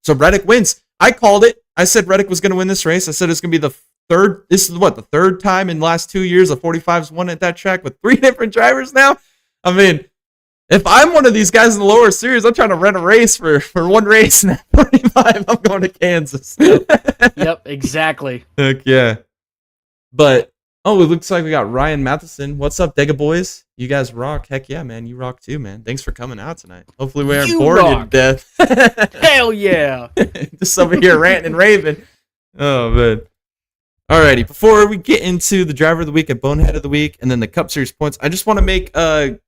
Reddick wins. I called it. I said Reddick was going to win this race. I said it's going to be the 3rd time in the last 2 years the 45's won at that track with 3 different drivers now. I mean, If I'm one of these guys in the lower series, I'm trying to rent a race for one race in 45. I'm going to Kansas. Yep, exactly. Heck yeah. But, it looks like we got Ryan Matheson. What's up, Dega boys? You guys rock. Heck yeah, man. You rock too, man. Thanks for coming out tonight. Hopefully we aren't boring you to death. Hell yeah. Just over here ranting and raving. Oh, man. Alrighty, before we get into the driver of the week and bonehead of the week and then the Cup Series points, I just want to make a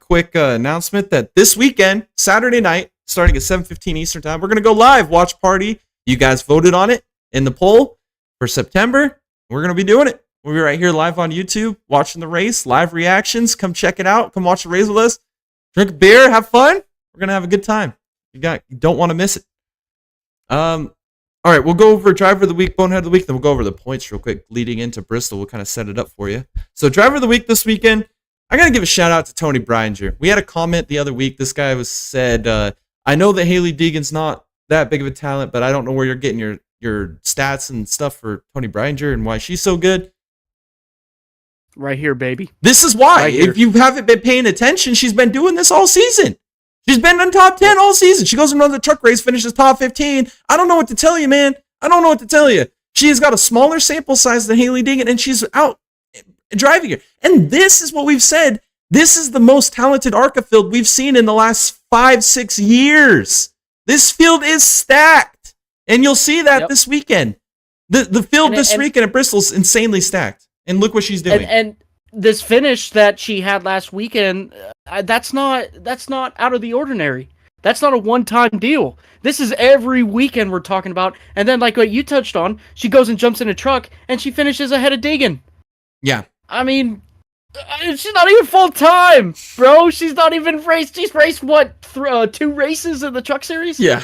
quick announcement that this weekend, Saturday night, starting at 7:15 Eastern Time, we're going to go live, watch party. You guys voted on it in the poll for September. We're going to be doing it. We'll be right here live on YouTube, watching the race, live reactions. Come check it out. Come watch the race with us. Drink a beer, have fun. We're going to have a good time. You don't want to miss it. All right, we'll go over driver of the week, bonehead of the week, then we'll go over the points real quick leading into Bristol. We'll kind of set it up for you. So driver of the week this weekend, I got to give a shout out to Tony Breininger. We had a comment the other week. This guy said, I know that Haley Deegan's not that big of a talent, but I don't know where you're getting your stats and stuff for Tony Breininger and why she's so good. Right here, baby. This is why. Right, if you haven't been paying attention, she's been doing this all season. She's been in top 10 all season. She goes another truck race, finishes top 15. I don't know what to tell you, man. I don't know what to tell you. She has got a smaller sample size than Haley Deegan, and she's out driving her. And this is what we've said. This is the most talented ARCA field we've seen in the last 5-6 years. This field is stacked. And you'll see that this weekend. The field this weekend at Bristol is insanely stacked. And look what she's doing. And this finish that she had last weekend, that's not out of the ordinary. That's not a one-time deal. This is every weekend we're talking about. And then, like what you touched on, she goes and jumps in a truck, and she finishes ahead of Deegan. Yeah. I mean, she's not even full-time, bro. She's not even raced. She's raced, what, 2 races in the truck series? Yeah.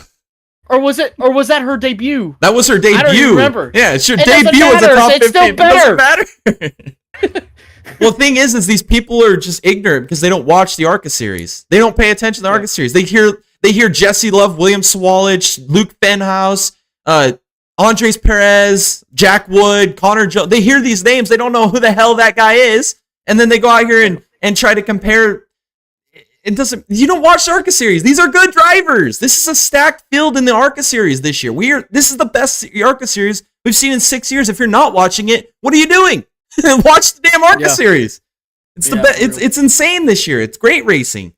Or was that her debut? That was her debut. I don't even remember. Yeah, it's your debut as a top 15. It's still better. It doesn't matter. Well, the thing is these people are just ignorant because they don't watch the ARCA series. They don't pay attention to the ARCA series. They hear Jesse Love, William Swallich, Luke Fenhaus, Andres Perez, Jack Wood, Connor Jones. They hear these names. They don't know who the hell that guy is. And then they go out here and try to compare. You don't watch the ARCA series. These are good drivers. This is a stacked field in the ARCA series this year. This is the best ARCA series we've seen in 6 years. If you're not watching it, what are you doing? Watch the damn ARCA series. It's the best. It's insane this year. It's great racing.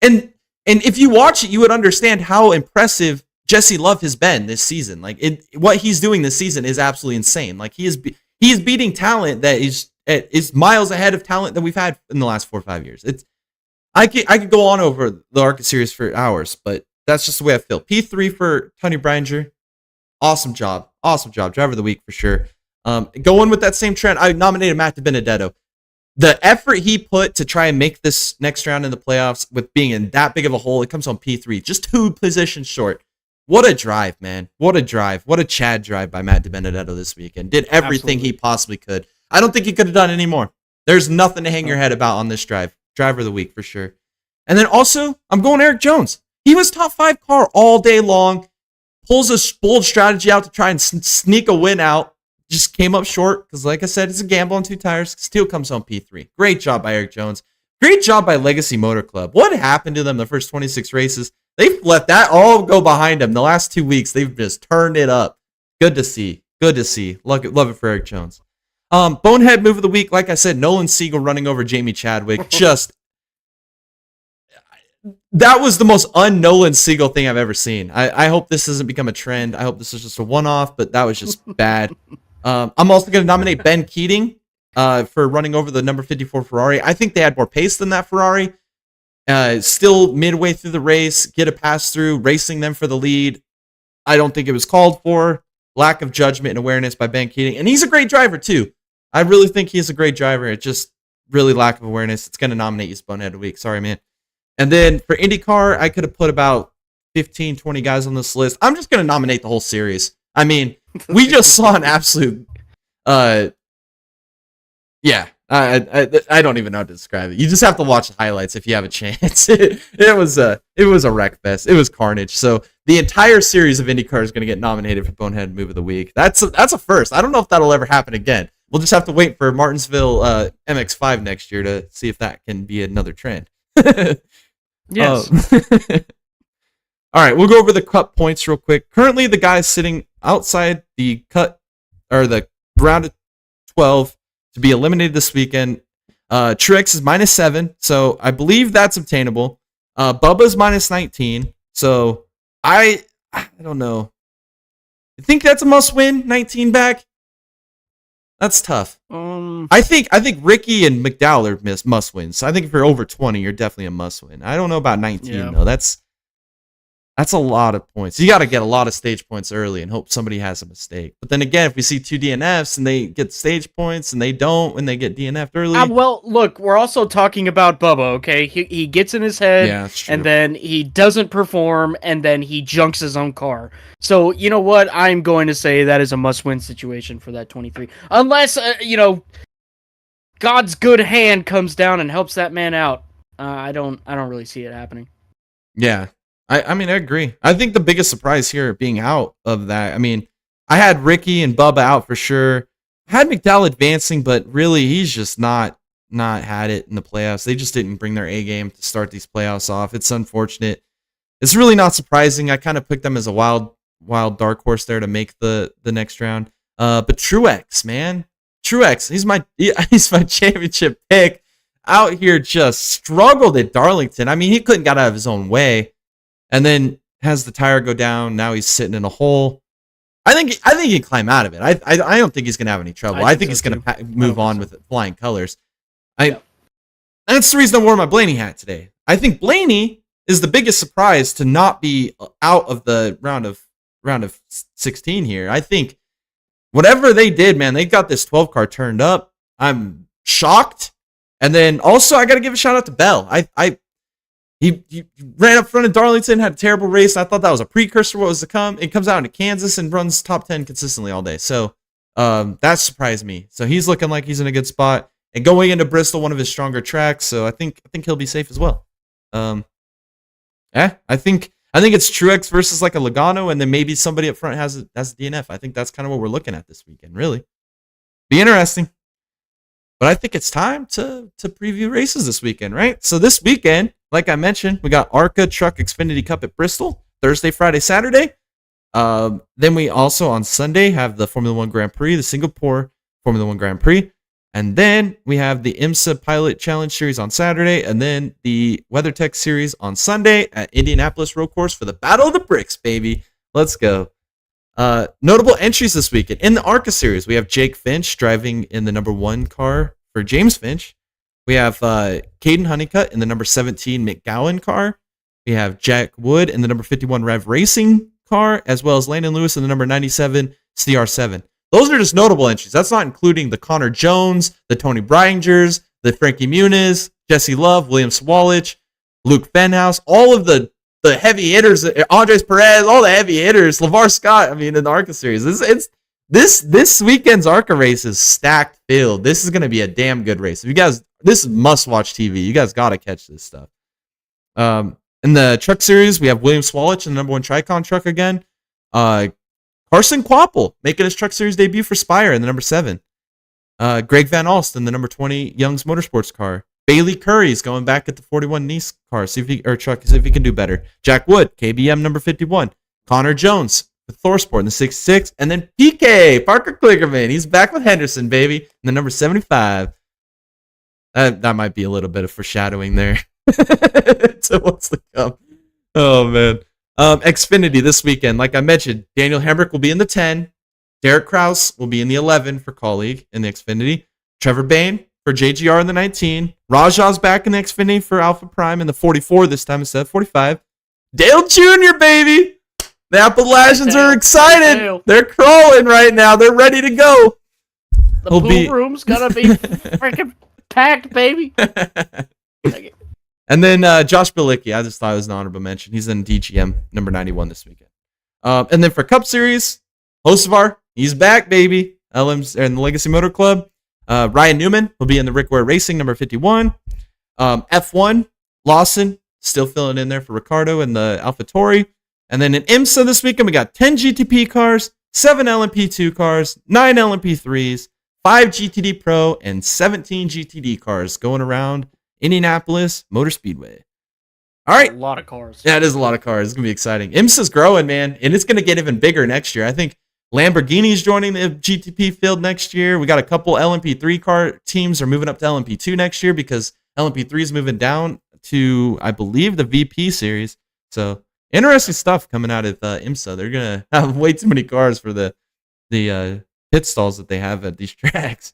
And if you watch it, you would understand how impressive Jesse Love has been this season. Like what he's doing this season is absolutely insane. Like he is beating talent that is miles ahead of talent that we've had in the last 4 or 5 years. I could go on over the ARCA series for hours, but that's just the way I feel. P3 for Tony Breininger. Awesome job. Driver of the week for sure. Going with that same trend, I nominated Matt DiBenedetto. The effort he put to try and make this next round in the playoffs with being in that big of a hole, it comes on P3, just 2 positions short. What a drive, man. What a drive. What a Chad drive by Matt DiBenedetto this weekend. Did everything he possibly could. I don't think he could have done any more. There's nothing to hang your head about on this drive. Driver of the week for sure. And then also, I'm going Eric Jones. He was top 5 car all day long. Pulls a bold strategy out to try and sneak a win out. Just came up short because, like I said, it's a gamble on 2 tires. Still comes home P3. Great job by Eric Jones. Great job by Legacy Motor Club. What happened to them the first 26 races? They've let that all go behind them. The last 2 weeks, they've just turned it up. Good to see. Love it for Eric Jones. Bonehead move of the week, like I said, Nolan Siegel running over Jamie Chadwick. That was the most un-Nolan Siegel thing I've ever seen. I hope this doesn't become a trend. I hope this is just a one-off, but that was just bad. I'm also going to nominate Ben Keating for running over the number 54 Ferrari. I think they had more pace than that Ferrari. Still midway through the race, get a pass through, racing them for the lead. I don't think it was called for. Lack of judgment and awareness by Ben Keating. And he's a great driver, too. I really think he's a great driver. It's just really lack of awareness. It's going to nominate you as Bonehead of the Week. Sorry, man. And then for IndyCar, I could have put about 15, 20 guys on this list. I'm just going to nominate the whole series. I mean, we just saw an absolute... I don't even know how to describe it. You just have to watch the highlights if you have a chance. It was a wreck fest. It was carnage. So the entire series of IndyCar is going to get nominated for Bonehead Move of the Week. That's a first. I don't know if that'll ever happen again. We'll just have to wait for Martinsville MX5 next year to see if that can be another trend. Yes. All right, we'll go over the Cup points real quick. Currently, the guy sitting outside the cut or the round of 12 to be eliminated this weekend. Truex is -7, so I believe that's obtainable. Bubba's -19, so I don't know. I think that's a must win. 19 back. That's tough. I think Ricky and McDowell are must wins. So I think if you're over 20, you're definitely a must win. I don't know about 19 though. That's a lot of points. You got to get a lot of stage points early and hope somebody has a mistake. But then again, if we see 2 DNFs and they get stage points and they don't when they get DNF'd early. Well, look, we're also talking about Bubba, okay? He gets in his head, and then he doesn't perform, and then he junks his own car. So, you know what? I'm going to say that is a must-win situation for that 23. Unless, God's good hand comes down and helps that man out. I don't really see it happening. Yeah. I mean, I agree. I think the biggest surprise here being out of that, I mean, I had Ricky and Bubba out for sure. I had McDowell advancing, but really he's just not had it in the playoffs. They just didn't bring their A game to start these playoffs off. It's unfortunate. It's really not surprising. I kind of picked them as a wild dark horse there to make the next round. But Truex, man. Truex, he's my championship pick. Out here just struggled at Darlington. I mean, he couldn't get out of his own way. And then has the tire go down. Now he's sitting in a hole. I think he can climb out of it. I don't think he's gonna have any trouble. I think he's gonna move on with flying colors. And that's the reason I wore my Blaney hat today. I think Blaney is the biggest surprise to not be out of the round of 16 here. I think whatever they did, man, they got this 12 car turned up. I'm shocked. And then also I got to give a shout out to Bell. He ran up front of Darlington, had a terrible race. I thought that was a precursor to what was to come. It comes out into Kansas and runs top 10 consistently all day. So that surprised me. So he's looking like he's in a good spot. And going into Bristol, one of his stronger tracks. So I think he'll be safe as well. I think it's Truex versus like a Logano, and then maybe somebody up front has a DNF. I think that's kind of what we're looking at this weekend. Really, be interesting. But I think it's time to preview races this weekend, right? So this weekend, like I mentioned, we got ARCA Truck Xfinity Cup at Bristol, Thursday, Friday, Saturday. Then we also on Sunday have the Formula One Grand Prix, the Singapore Formula One Grand Prix. And then we have the IMSA Pilot Challenge Series on Saturday, and then the WeatherTech Series on Sunday at Indianapolis Road Course for the Battle of the Bricks, baby. Let's go. Notable entries this weekend. In the ARCA Series, we have Jake Finch driving in the number 1 car for James Finch. We have Caden Honeycutt in the number 17 McGowan car. We have Jack Wood in the number 51 Rev Racing car, as well as Landon Lewis in the number 97 CR7. Those are just notable entries. That's not including the Connor Jones, the Tony Breingers, the Frankie Muniz, Jesse Love, William Swalich, Luke Fenhouse, all of the heavy hitters, Andres Perez, all the heavy hitters, LeVar Scott, I mean, in the ARCA Series. This weekend's ARCA race is stacked field. This is going to be a damn good race. If you guys, this is must-watch TV. You guys got to catch this stuff. In the Truck Series, we have William Swalich in the number 1 Tricon truck again. Carson Quapple making his Truck Series debut for Spire in the number 7. Greg Van Alst in the number 20 Young's Motorsports car. Bailey Curry's going back at the 41 Nice car, see if he can do better. Jack Wood, KBM number 51. Connor Jones with Thorsport in the 66. And then PK, Parker Klickerman, he's back with Henderson, baby, in the number 75. That might be a little bit of foreshadowing there to what's to come. Oh, man. Xfinity this weekend, like I mentioned, Daniel Hemrick will be in the 10. Derek Kraus will be in the 11 for Colleague in the Xfinity. Trevor Bayne for JGR in the 19. Rajah's back in the Xfinity for Alpha Prime in the 44 this time instead of 45. Dale Jr., baby! The Appalachians are excited. Dale. They're crawling right now. They're ready to go. The pool room's gonna be freaking packed, baby. And then Josh Bilicki, I just thought it was an honorable mention. He's in DGM number 91 this weekend. And then for Cup Series, Hocevar, he's back, baby. LM's in the Legacy Motor Club. Ryan Newman will be in the Rick Ware Racing number 51. F1, Lawson still filling in there for Ricardo in the AlphaTauri. And then in IMSA this weekend, we got 10 GTP cars, 7 LMP2 cars, 9 LMP3s, 5 GTD Pro, and 17 GTD cars going around Indianapolis Motor Speedway. All right. A lot of cars. Yeah, it is a lot of cars. It's going to be exciting. IMSA's growing, man, and it's going to get even bigger next year. I think Lamborghini's joining the GTP field next year. We got a couple LMP3 car teams are moving up to LMP2 next year because LMP3 is moving down to, I believe, the VP series. So interesting stuff coming out of IMSA. They're going to have way too many cars for the pit stalls that they have at these tracks.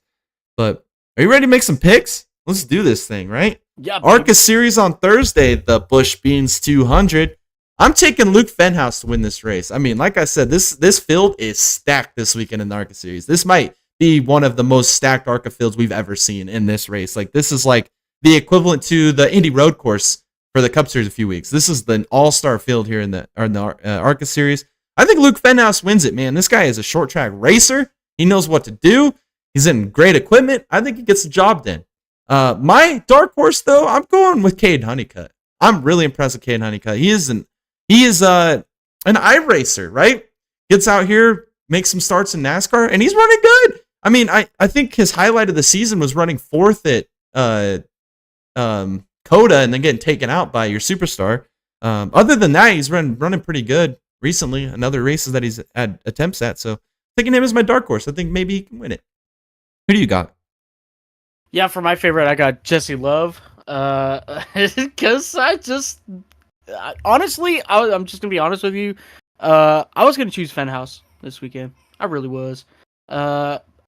But are you ready to make some picks? Let's do this thing, right? Yeah. ARCA series on Thursday, the Busch Beans 200. I'm taking Luke Fenhouse to win this race. I mean, like I said, this field is stacked this weekend in the ARCA series. This might be one of the most stacked ARCA fields we've ever seen in this race. Like, this is like the equivalent to the Indy Road Course for the Cup Series a few weeks. This is the all-star field here in the ARCA series. I think Luke Fenhouse wins it, man. This guy is a short track racer. He knows what to do. He's in great equipment. I think he gets the job done. My dark horse, though, I'm going with Cade Honeycutt. I'm really impressed with Cade Honeycutt. He is an iRacer, right? Gets out here, makes some starts in NASCAR, and he's running good. I mean, I think his highlight of the season was running fourth at COTA and then getting taken out by your superstar. Other than that, he's running pretty good recently. Another races that he's had attempts at. So taking him as my dark horse. I think maybe he can win it. Who do you got? Yeah, for my favorite, I got Jesse Love. Because honestly, I'm just gonna be honest with you. I was gonna choose Fenhouse this weekend. I really was.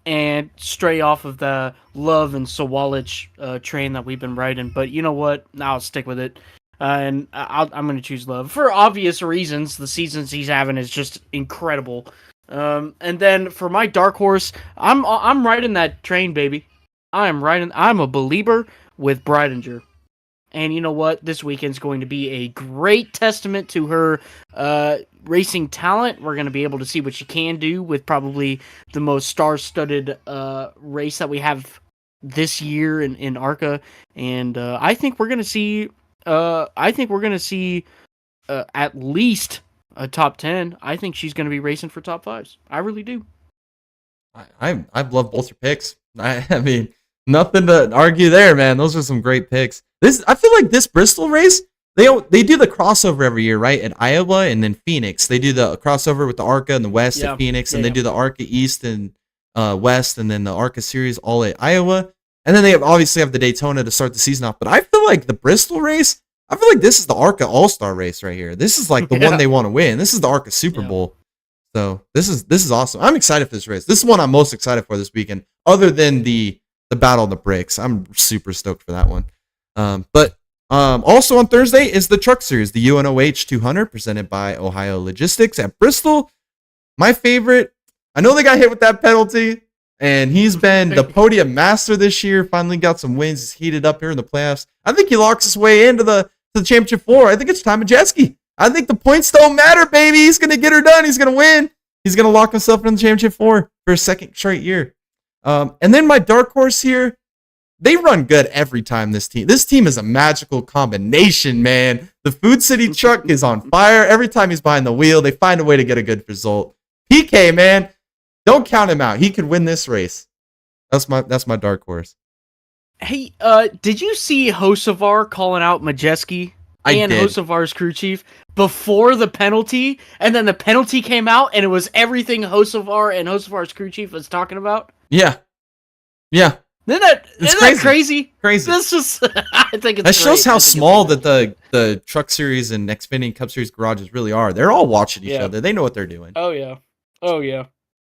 And stray off of the Love and Sawalich train that we've been riding. But you know what? I'll stick with it. And I'm gonna choose Love for obvious reasons. The seasons he's having is just incredible. And then for my dark horse, I'm riding that train, baby. I'm a believer with Breidinger. And you know what? This weekend's going to be a great testament to her racing talent. We're going to be able to see what she can do with probably the most star-studded race that we have this year in ARCA. And I think we're going to see at least a top 10. I think she's going to be racing for top 5s. I really do. I love both your picks. I mean, nothing to argue there, man. Those are some great picks. I feel like this Bristol race, they do the crossover every year, right? At Iowa and then Phoenix. They do the crossover with the ARCA and the West at Phoenix, and they do the ARCA East and West, and then the ARCA series all at Iowa. And then they obviously have the Daytona to start the season off. But I feel like the Bristol race, I feel like this is the ARCA All-Star race right here. This is like the one they want to win. This is the ARCA Super Bowl. So this is awesome. I'm excited for this race. This is one I'm most excited for this weekend, other than the Battle of the Bricks. I'm super stoked for that one. But also on Thursday is the Truck Series, the UNOH 200, presented by Ohio Logistics at Bristol. My favorite. I know they got hit with that penalty, and he's been the podium master this year. Finally got some wins. He's heated up here in the playoffs. I think he locks his way into the championship floor. I think it's Ty Majeski. I think the points don't matter, baby. He's going to get her done. He's going to win. He's going to lock himself in the championship floor for a second straight year. And then my dark horse here, they run good every time, this team. This team is a magical combination, man. The Food City truck is on fire. Every time he's behind the wheel, they find a way to get a good result. PK, man, don't count him out. He could win this race. That's my dark horse. Hey, did you see Hocevar calling out Majeski and Hocevar's crew chief before the penalty? And then the penalty came out, and it was everything Hocevar and Hocevar's crew chief was talking about? Yeah. Isn't that crazy? Crazy. This just, I think it's that shows how small that the Truck Series and Xfinity Cup Series garages really are. They're all watching each other. They know what they're doing. Oh yeah.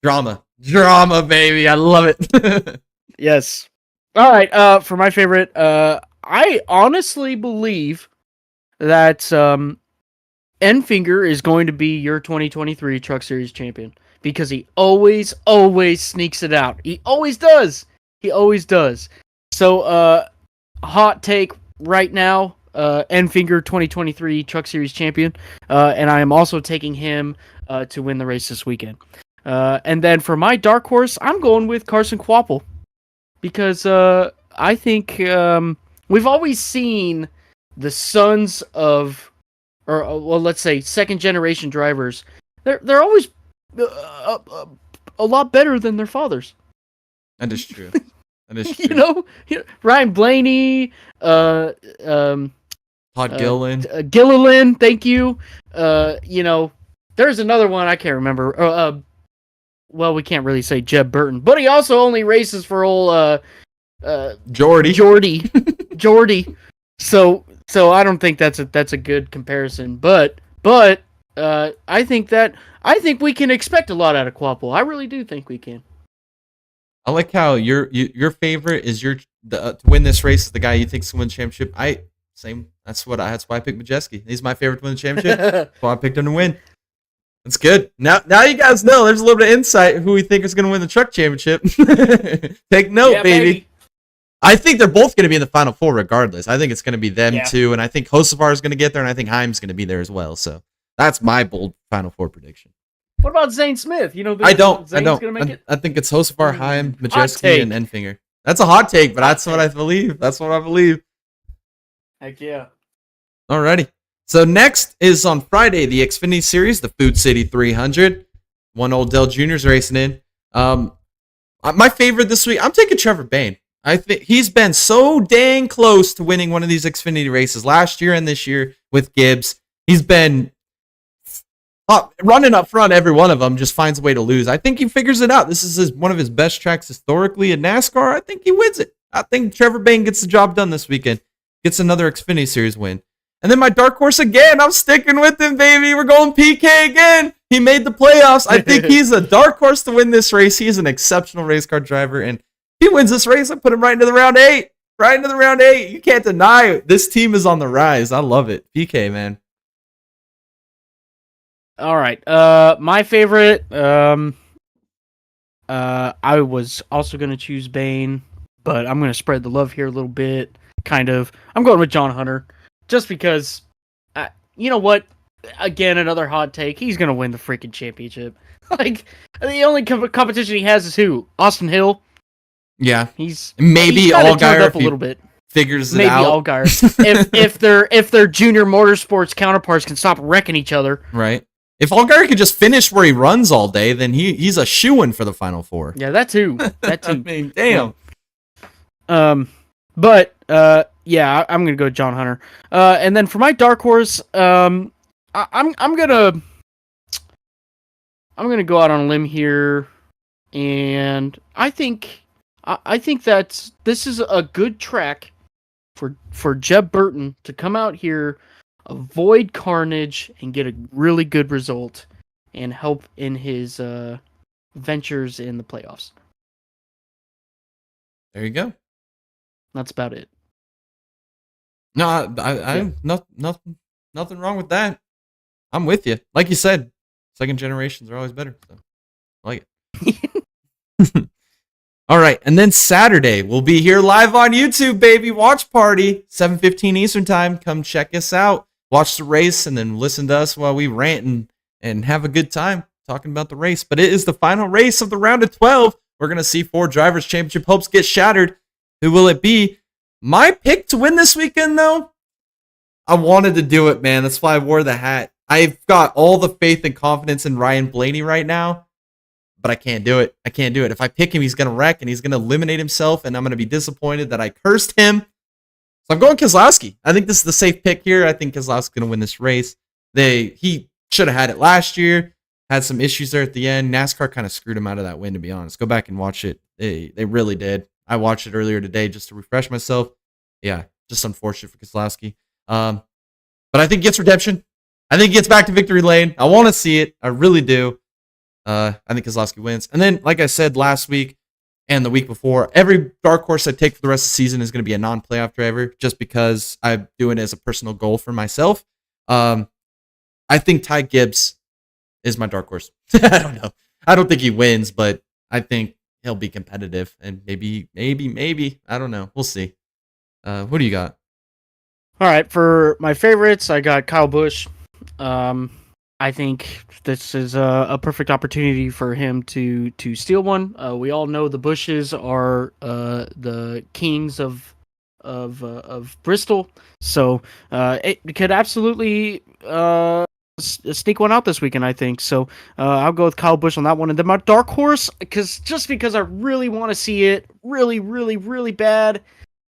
Drama, baby. I love it. Yes. All right. For my favorite, I honestly believe that Enfinger is going to be your 2023 Truck Series champion because he always sneaks it out. He always does. So, hot take right now, Enfinger 2023 Truck Series champion, and I am also taking him to win the race this weekend. And then for my dark horse, I'm going with Carson Kvapil because I think we've always seen the sons of, or well, let's say second generation drivers. They're always a lot better than their fathers. That is true. That is You true. know, Ryan Blaney, Todd Gilliland. Gilliland, thank you. There's another one I can't remember. Well, we can't really say Jeb Burton, but he also only races for old Jordy. Jordy. So I don't think that's a good comparison, but I think we can expect a lot out of Quapple. I really do think we can. I like how your favorite is to win this race is the guy you think's gonna win the championship. Same. That's why I picked Majeski. He's my favorite to win the championship. That's why I picked him to win. That's good. Now you guys know there's a little bit of insight who we think is gonna win the truck championship. Take note, Yeah, baby. I think they're both going to be in the Final Four regardless. I think it's going to be them too, and I think Hocevar is going to get there, and I think Heim's going to be there as well. So that's my bold Final Four prediction. What about Zane Smith? I don't. Gonna make it? I think it's Hocevar, Heim, Majeski, and Enfinger. That's a hot take, but that's what I believe. That's what I believe. Heck yeah. Alrighty. So next is on Friday, the Xfinity Series, the Food City 300. One old Dell Jr.'s racing in. My favorite this week, I'm taking Trevor Bayne. I think he's been so dang close to winning one of these Xfinity races last year and this year with Gibbs. He's been running up front every one of them, just finds a way to lose. I think he figures it out. This is one of his best tracks historically in NASCAR. I think he wins it. I think Trevor Bayne gets the job done this weekend. Gets another Xfinity Series win. And then my dark horse again. I'm sticking with him, baby. We're going PK again. He made the playoffs. I think he's a dark horse to win this race. He is an exceptional race car driver, and he wins this race. I put him right into the round 8. Right into the round 8. You can't deny it. This team is on the rise. I love it. PK, man. All right. My favorite. I was also going to choose Bane, but I'm going to spread the love here a little bit. Kind of. I'm going with John Hunter, just because. You know what? Again, another hot take. He's going to win the freaking championship. Like, the only competition he has is who? Austin Hill. Yeah, he's maybe Allgaier up a little bit. Figures it maybe out. Allgaier, if their junior motorsports counterparts can stop wrecking each other. Right. If Allgaier could just finish where he runs all day, then he's a shoo-in for the Final Four. Yeah, that too. That too. I mean, damn. Yeah, I'm gonna go John Hunter. And then for my dark horse, I'm gonna go out on a limb here, and I think that this is a good track for Jeb Burton to come out here, avoid carnage, and get a really good result, and help in his ventures in the playoffs. There you go. That's about it. No, nothing wrong with that. I'm with you. Like you said, second generations are always better. So I like it. All right, and then Saturday we'll be here live on YouTube, baby. Watch party, 7:15 Eastern time. Come check us out. Watch the race and then listen to us while we rant and have a good time talking about the race. But it is the final race of the round of 12. We're gonna see 4 drivers' championship hopes get shattered. Who will it be? My pick to win this weekend, though, I wanted to do it, man. That's why I wore the hat. I've got all the faith and confidence in Ryan Blaney right now, but I can't do it. I can't do it. If I pick him, he's going to wreck, and he's going to eliminate himself, and I'm going to be disappointed that I cursed him. So I'm going Keselowski. I think this is the safe pick here. I think Keselowski's going to win this race. He should have had it last year. Had some issues there at the end. NASCAR kind of screwed him out of that win, to be honest. Go back and watch it. They really did. I watched it earlier today just to refresh myself. Yeah, just unfortunate for Keselowski. But I think he gets redemption. I think he gets back to victory lane. I want to see it. I really do. I think Keselowski wins. And then, like I said last week and the week before, every dark horse I take for the rest of the season is going to be a non-playoff driver just because I'm doing it as a personal goal for myself. I think Ty Gibbs is my dark horse. I don't know. I don't think he wins, but I think he'll be competitive, and maybe, I don't know. We'll see. What do you got? All right, for my favorites, I got Kyle Busch. I think this is a perfect opportunity for him to steal one. We all know the Bushes are the kings of Bristol, so it could absolutely sneak one out this weekend, I think. So I'll go with Kyle Busch on that one. And then my dark horse, because I really want to see it really, really, really bad,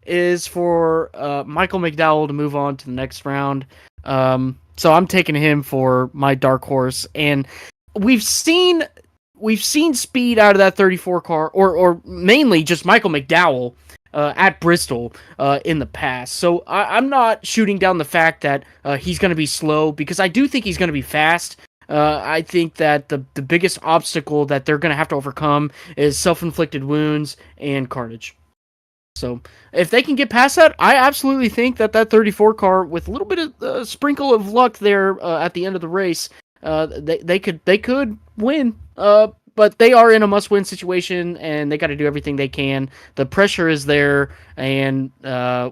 is for Michael McDowell to move on to the next round. So I'm taking him for my dark horse. And we've seen speed out of that 34 car, or mainly just Michael McDowell at Bristol in the past. So I'm not shooting down the fact that he's going to be slow, because I do think he's going to be fast. I think that the biggest obstacle that they're going to have to overcome is self-inflicted wounds and carnage. So if they can get past that, I absolutely think that 34 car, with a little bit of sprinkle of luck there at the end of the race, they could win. But they are in a must-win situation, and they got to do everything they can. The pressure is there, and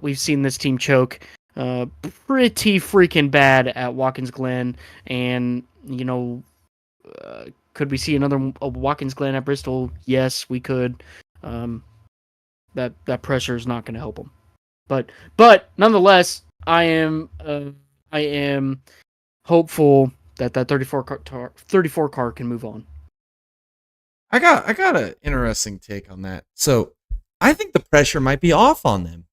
we've seen this team choke pretty freaking bad at Watkins Glen. And, could we see another Watkins Glen at Bristol? Yes, we could. That pressure is not going to help them. But nonetheless, I am hopeful that 34 car can move on. I got an interesting take on that. So I think the pressure might be off on them.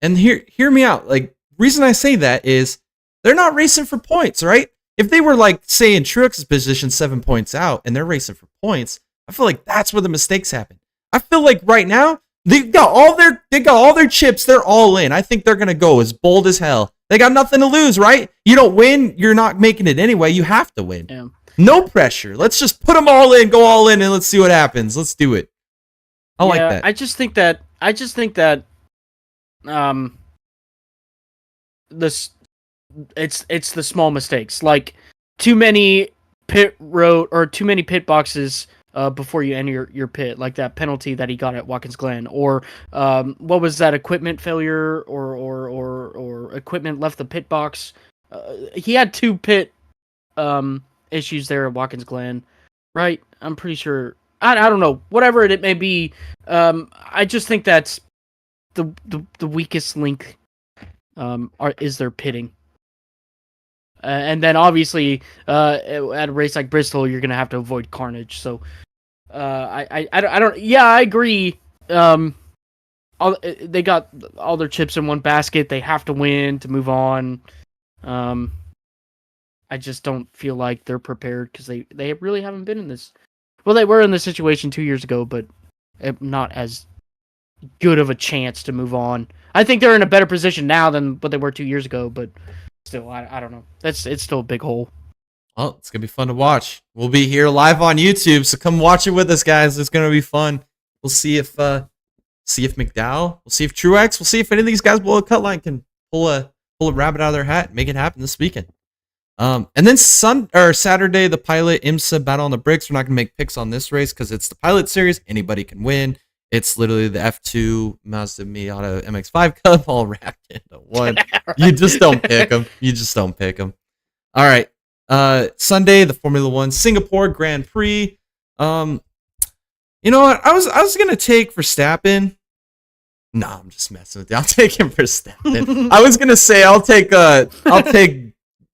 And hear me out. Like, reason I say that is they're not racing for points, right? If they were, like, say in Truex's position 7 points out and they're racing for points, I feel like that's where the mistakes happen. I feel like right now they got all their chips, they're all in. I think they're gonna go as bold as hell. They got nothing to lose, right? You don't win, you're not making it anyway. You have to win. Yeah. No pressure. Let's just put them all in, go all in, and let's see what happens. Let's do it. I like that. I just think that this it's the small mistakes, like too many pit boxes before you enter your pit, like that penalty that he got at Watkins Glen, or what was that, equipment failure, or equipment left the pit box. He had 2 pit issues there at Watkins Glen, right? I'm pretty sure. I don't know. Whatever it may be, I just think that's the weakest link is their pitting. And then obviously at a race like Bristol, you're gonna have to avoid carnage. So I don't. Yeah, I agree. They got all their chips in one basket. They have to win to move on. I just don't feel like they're prepared, because they really haven't been in this. Well, they were in this situation 2 years ago, but not as good of a chance to move on. I think they're in a better position now than what they were 2 years ago, but still, I don't know. It's still a big hole. Well, it's gonna be fun to watch. We'll be here live on YouTube, so come watch it with us, guys. It's gonna be fun. We'll see if McDowell, we'll see if Truex, we'll see if any of these guys below the cut line can pull a rabbit out of their hat and make it happen this weekend. And then Saturday, the Pilot IMSA battle on the bricks. We're not gonna make picks on this race because it's the Pilot Series. Anybody can win. It's literally the F2 Mazda Miata MX-5 Cup all wrapped into one. You just don't pick them. All right. Sunday, the Formula One Singapore Grand Prix. You know what? I was gonna take Verstappen. No, I'm just messing with you. I'll take him Verstappen. I was gonna say I'll take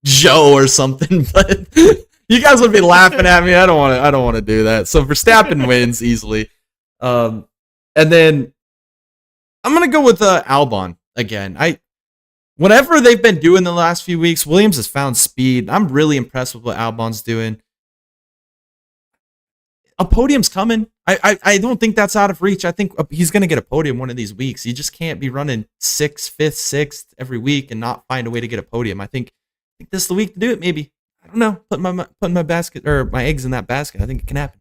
Joe or something, but you guys would be laughing at me. I don't want to do that. So Verstappen wins easily. And then I'm gonna go with Albon again. Whatever they've been doing the last few weeks, Williams has found speed. I'm really impressed with what Albon's doing. A podium's coming. I don't think that's out of reach. I think he's going to get a podium one of these weeks. You just can't be running 6th, 5th, 6th every week and not find a way to get a podium. I think this is the week to do it, maybe. I don't know. Putting my basket, or my eggs in that basket. I think it can happen.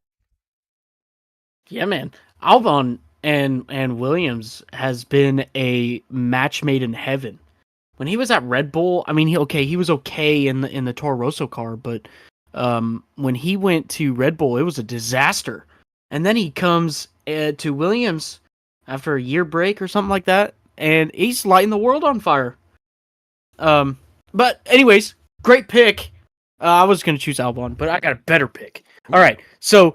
Yeah, man. Albon and Williams has been a match made in heaven. When he was at Red Bull, I mean, he was okay in the Toro Rosso car, but when he went to Red Bull, it was a disaster. And then he comes to Williams after a year break or something like that, and he's lighting the world on fire. But anyways, great pick. I was going to choose Albon, but I got a better pick. All right, so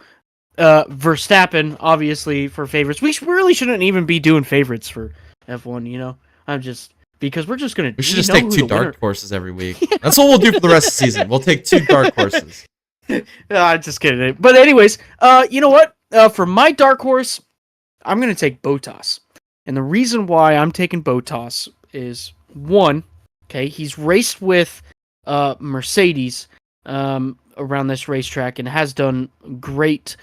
Verstappen, obviously, for favorites. We really shouldn't even be doing favorites for F1, you know? because we're just gonna. We should just take 2 dark horses every week. That's what we'll do for the rest of the season. We'll take 2 dark horses. Just kidding. But anyways, you know what? For my dark horse, I'm gonna take Bottas, and the reason why I'm taking Bottas is one, okay, he's raced with Mercedes around this racetrack and has done great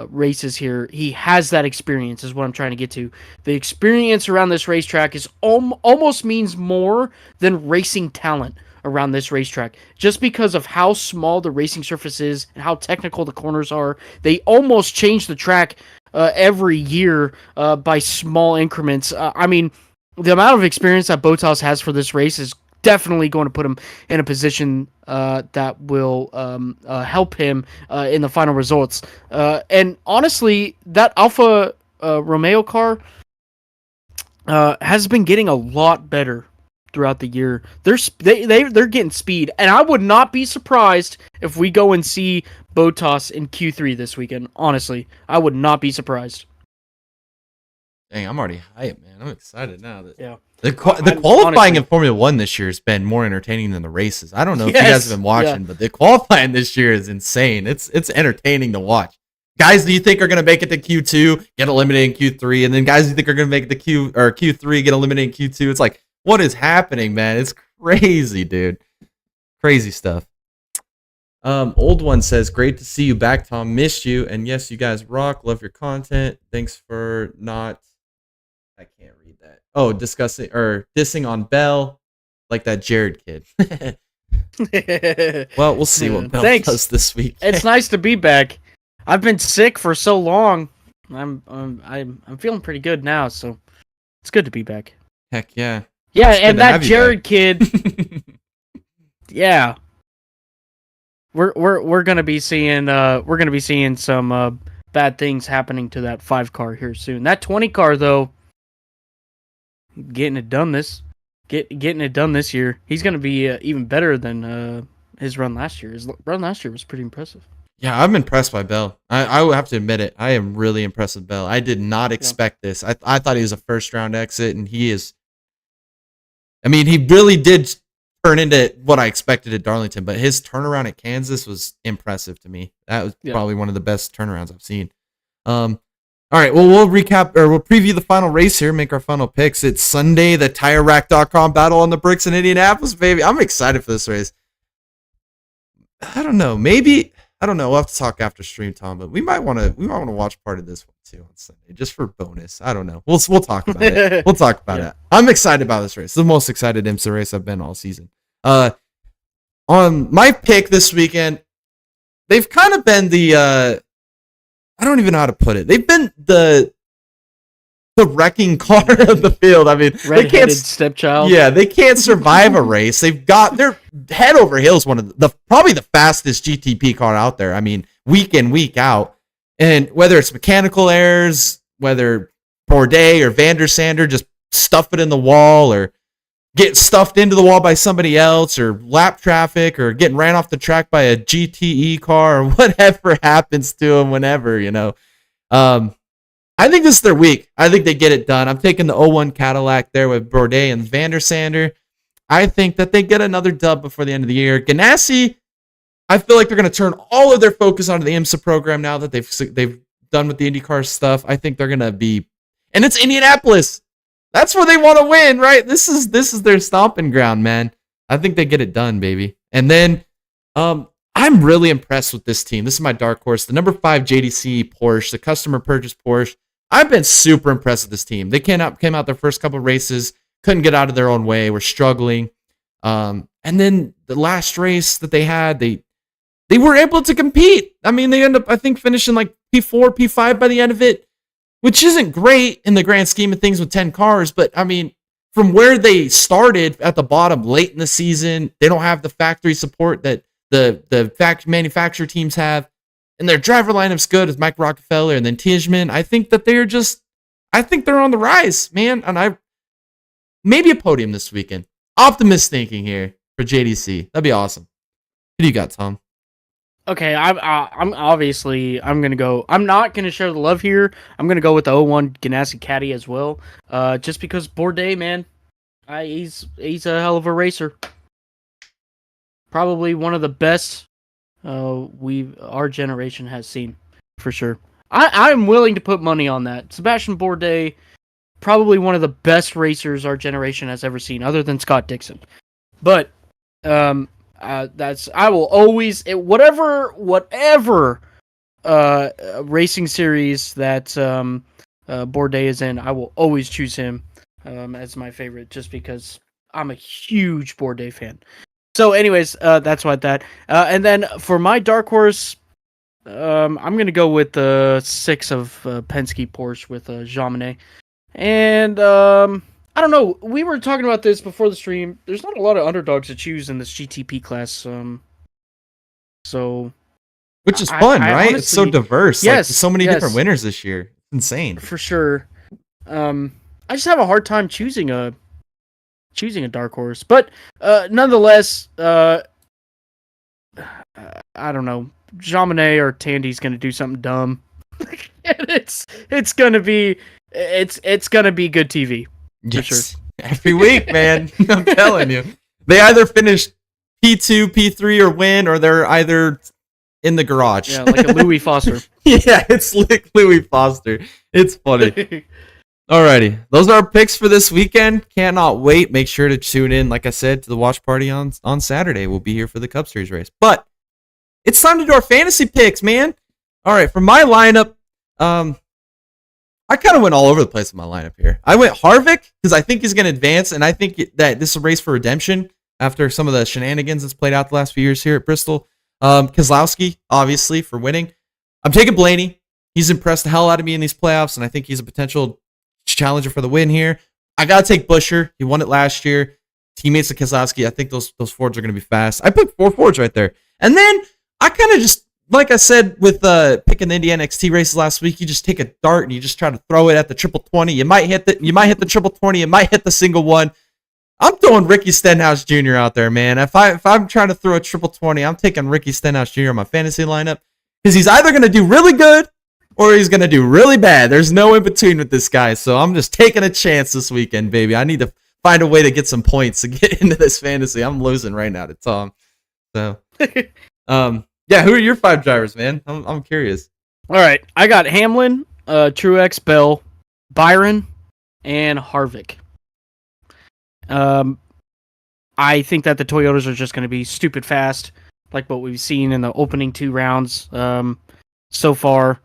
races here. He has that experience, is what I'm trying to get to. The experience around this racetrack is almost means more than racing talent around this racetrack, just because of how small the racing surface is and how technical the corners are. They almost change the track every year by small increments. I mean, the amount of experience that Bottas has for this race is definitely going to put him in a position that will help him in the final results. And honestly, that Alfa Romeo car has been getting a lot better throughout the year. They're getting speed, and I would not be surprised if we go and see Bottas in Q3 this weekend. Honestly, I would not be surprised. Dang, I'm already hyped, man. I'm excited now. Yeah. The qualifying in Formula 1 this year has been more entertaining than the races. I don't know if you guys have been watching, but the qualifying this year is insane. It's entertaining to watch. Guys do you think are going to make it to Q2, get eliminated in Q3, and then guys you think are going to make it to Q3, get eliminated in Q2. It's like, what is happening, man? It's crazy, dude. Crazy stuff. Old one says, great to see you back, Tom. Missed you. And yes, you guys rock. Love your content. Thanks for not... I can't read that. Oh, discussing or dissing on Bell, like that Jared kid. Well, we'll see what Bell does this week. It's nice to be back. I've been sick for so long. I'm feeling pretty good now, so it's good to be back. Heck yeah. Yeah, and that Jared kid. Yeah. We're gonna be seeing some bad things happening to that 5 car here soon. That 20 car though, getting it done this year. He's gonna be even better than his run last year. His run last year was pretty impressive. Yeah, I'm impressed by Bell. I will have to admit it. I am really impressed with Bell. I did not expect this. I thought he was a first round exit, and he is. I mean, he really did turn into what I expected at Darlington, but his turnaround at Kansas was impressive to me. That was probably one of the best turnarounds I've seen. All right, well, we'll preview the final race here, make our final picks. It's Sunday, the TireRack.com battle on the bricks in Indianapolis, baby. I'm excited for this race. I don't know. We'll have to talk after stream, Tom, but we might want to watch part of this one too on Sunday, just for bonus. I don't know. We'll talk about it. We'll talk about it. I'm excited about this race. It's the most excited IMSA race I've been all season. On my pick this weekend, they've kind of been the I don't even know how to put it. They've been the wrecking car of the field. I mean, they can't stepchild. Yeah, they can't survive a race. They've got their head over heels one of probably the fastest GTP car out there. I mean, week in, week out. And whether it's mechanical errors, whether Bourdais or Van der Sander just stuff it in the wall or get stuffed into the wall by somebody else or lap traffic or getting ran off the track by a GTE car or whatever happens to them whenever, you know. I think this is their week. I think they get it done. I'm taking the 01 Cadillac there with Bourdais and Van der Sander. I think that they get another dub before the end of the year. Ganassi, I feel like they're going to turn all of their focus onto the IMSA program now that they've done with the IndyCar stuff. I think they're going to be, and it's Indianapolis. That's where they want to win, right? This is their stomping ground, man. I think they get it done, baby. And then I'm really impressed with this team. This is my dark horse, the number 5 JDC Porsche, the customer purchase Porsche. I've been super impressed with this team. They came out their first couple of races, couldn't get out of their own way, were struggling. And then the last race that they had, they were able to compete. I mean, they end up, I think, finishing like P4, P5 by the end of it, which isn't great in the grand scheme of things with 10 cars. But I mean, from where they started at the bottom late in the season, they don't have the factory support that the manufacturer teams have. And their driver lineup's good as Mike Rockefeller and then Tijman. I think that they're on the rise, man. And maybe a podium this weekend. Optimist thinking here for JDC. That'd be awesome. Who do you got, Tom? Okay, I'm obviously gonna go. I'm not gonna share the love here. I'm gonna go with the 01 Ganassi Caddy as well. Just because Bourdais, man. He's a hell of a racer. Probably one of the best our generation has seen, for sure. I'm willing to put money on that. Sebastian Bourdais, probably one of the best racers our generation has ever seen, other than Scott Dixon. But I will always whatever racing series that Bourdais is in, I will always choose him as my favorite, just because I'm a huge Bourdais fan. So, anyways, that's what that. And then for my dark horse, I'm gonna go with the 6 of Penske Porsche with Jaminet. And I don't know. We were talking about this before the stream. There's not a lot of underdogs to choose in this GTP class. So, which is fun, right? Honestly, it's so diverse. Yes, like, there's so many different winners this year. It's insane. For sure. I just have a hard time choosing a dark horse, but nonetheless, I don't know. Jaminet or Tandy's gonna do something dumb. it's gonna be good TV. For sure. Every week, man. I'm telling you. They either finish P2, P3 or win, or they're either in the garage. Yeah, like a Louis Foster. Yeah, it's like Louis Foster. It's funny. Alrighty. Those are our picks for this weekend. Cannot wait. Make sure to tune in, like I said, to the watch party on Saturday. We'll be here for the Cup Series race. But it's time to do our fantasy picks, man. All right, for my lineup, I kind of went all over the place with my lineup here. I went Harvick because I think he's going to advance, and I think that this is a race for redemption after some of the shenanigans that's played out the last few years here at Bristol. Keselowski, obviously, for winning. I'm taking Blaney. He's impressed the hell out of me in these playoffs, and I think he's a potential challenger for the win here. I got to take Buescher. He won it last year. Teammates of Keselowski. I think those Fords are going to be fast. I put 4 Fords right there. And then I kind of just, like I said with picking the Indiana XT races last week, you just take a dart and you just try to throw it at the triple 20. You might hit the triple 20. You might hit the single one. I'm throwing Ricky Stenhouse Jr. out there, man. If I'm trying to throw a triple 20, I'm taking Ricky Stenhouse Jr. on my fantasy lineup because he's either going to do really good or he's going to do really bad. There's no in between with this guy. So I'm just taking a chance this weekend, baby. I need to find a way to get some points to get into this fantasy. I'm losing right now to Tom. So, yeah, who are your 5 drivers, man? I'm curious. All right, I got Hamlin, Truex, Bell, Byron, and Harvick. I think that the Toyotas are just going to be stupid fast, like what we've seen in the opening 2 rounds so far.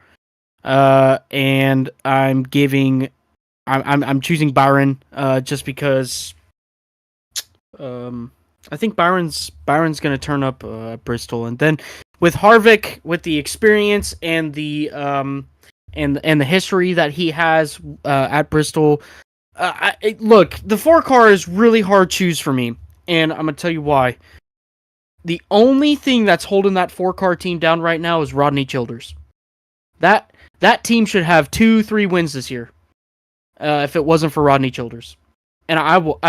And I'm choosing Byron just because I think Byron's going to turn up Bristol, and then with Harvick, with the experience and the and the history that he has at Bristol. Look, the 4 car is really hard to choose for me, and I'm going to tell you why. The only thing that's holding that 4 car team down right now is Rodney Childers. That team should have 2-3 wins this year if it wasn't for Rodney Childers. And I will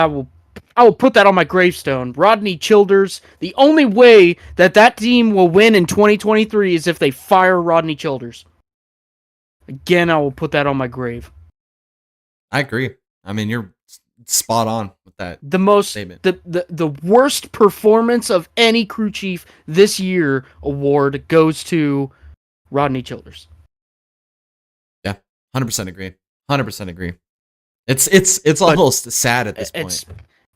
put that on my gravestone. Rodney Childers, the only way that team will win in 2023 is if they fire Rodney Childers. Again, I will put that on my grave. I agree. I mean, you're spot on with that statement. The worst performance of any crew chief this year award goes to Rodney Childers. Yeah, 100% agree. 100% agree. It's almost sad at this point.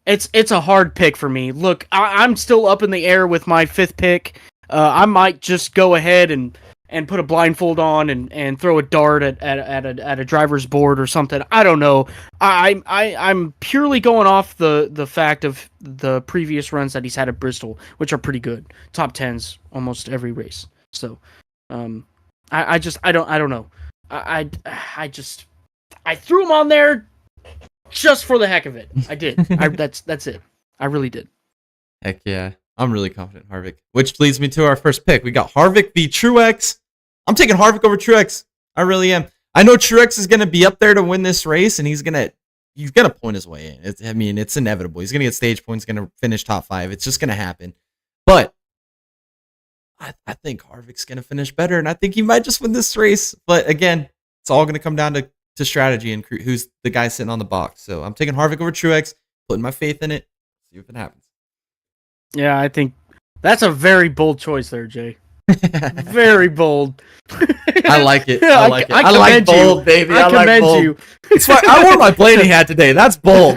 It's a hard pick for me. Look, I'm still up in the air with my 5th pick. I might just go ahead and put a blindfold on and throw a dart at a driver's board or something. I don't know. I'm purely going off the fact of the previous runs that he's had at Bristol, which are pretty good. Top 10s almost every race. So, I don't know. I threw him on there just for the heck of it. I did. That's it. I really did. Heck yeah. I'm really confident in Harvick. Which leads me to our first pick. We got Harvick v. Truex. I'm taking Harvick over Truex. I really am. I know Truex is going to be up there to win this race, and he's gonna point his way in. It's inevitable. He's going to get stage points, going to finish top 5. It's just going to happen. But I think Harvick's going to finish better, and I think he might just win this race. But again, it's all going to come down to strategy and who's the guy sitting on the box. So I'm taking Harvick over Truex. putting my faith in it. See if it happens. Yeah, I think that's a very bold choice there, Jay. Very bold. I like it. I like it. I like bold, you. baby. I like commend bold. you. It's fine. I wore my Blaney hat today. That's bold.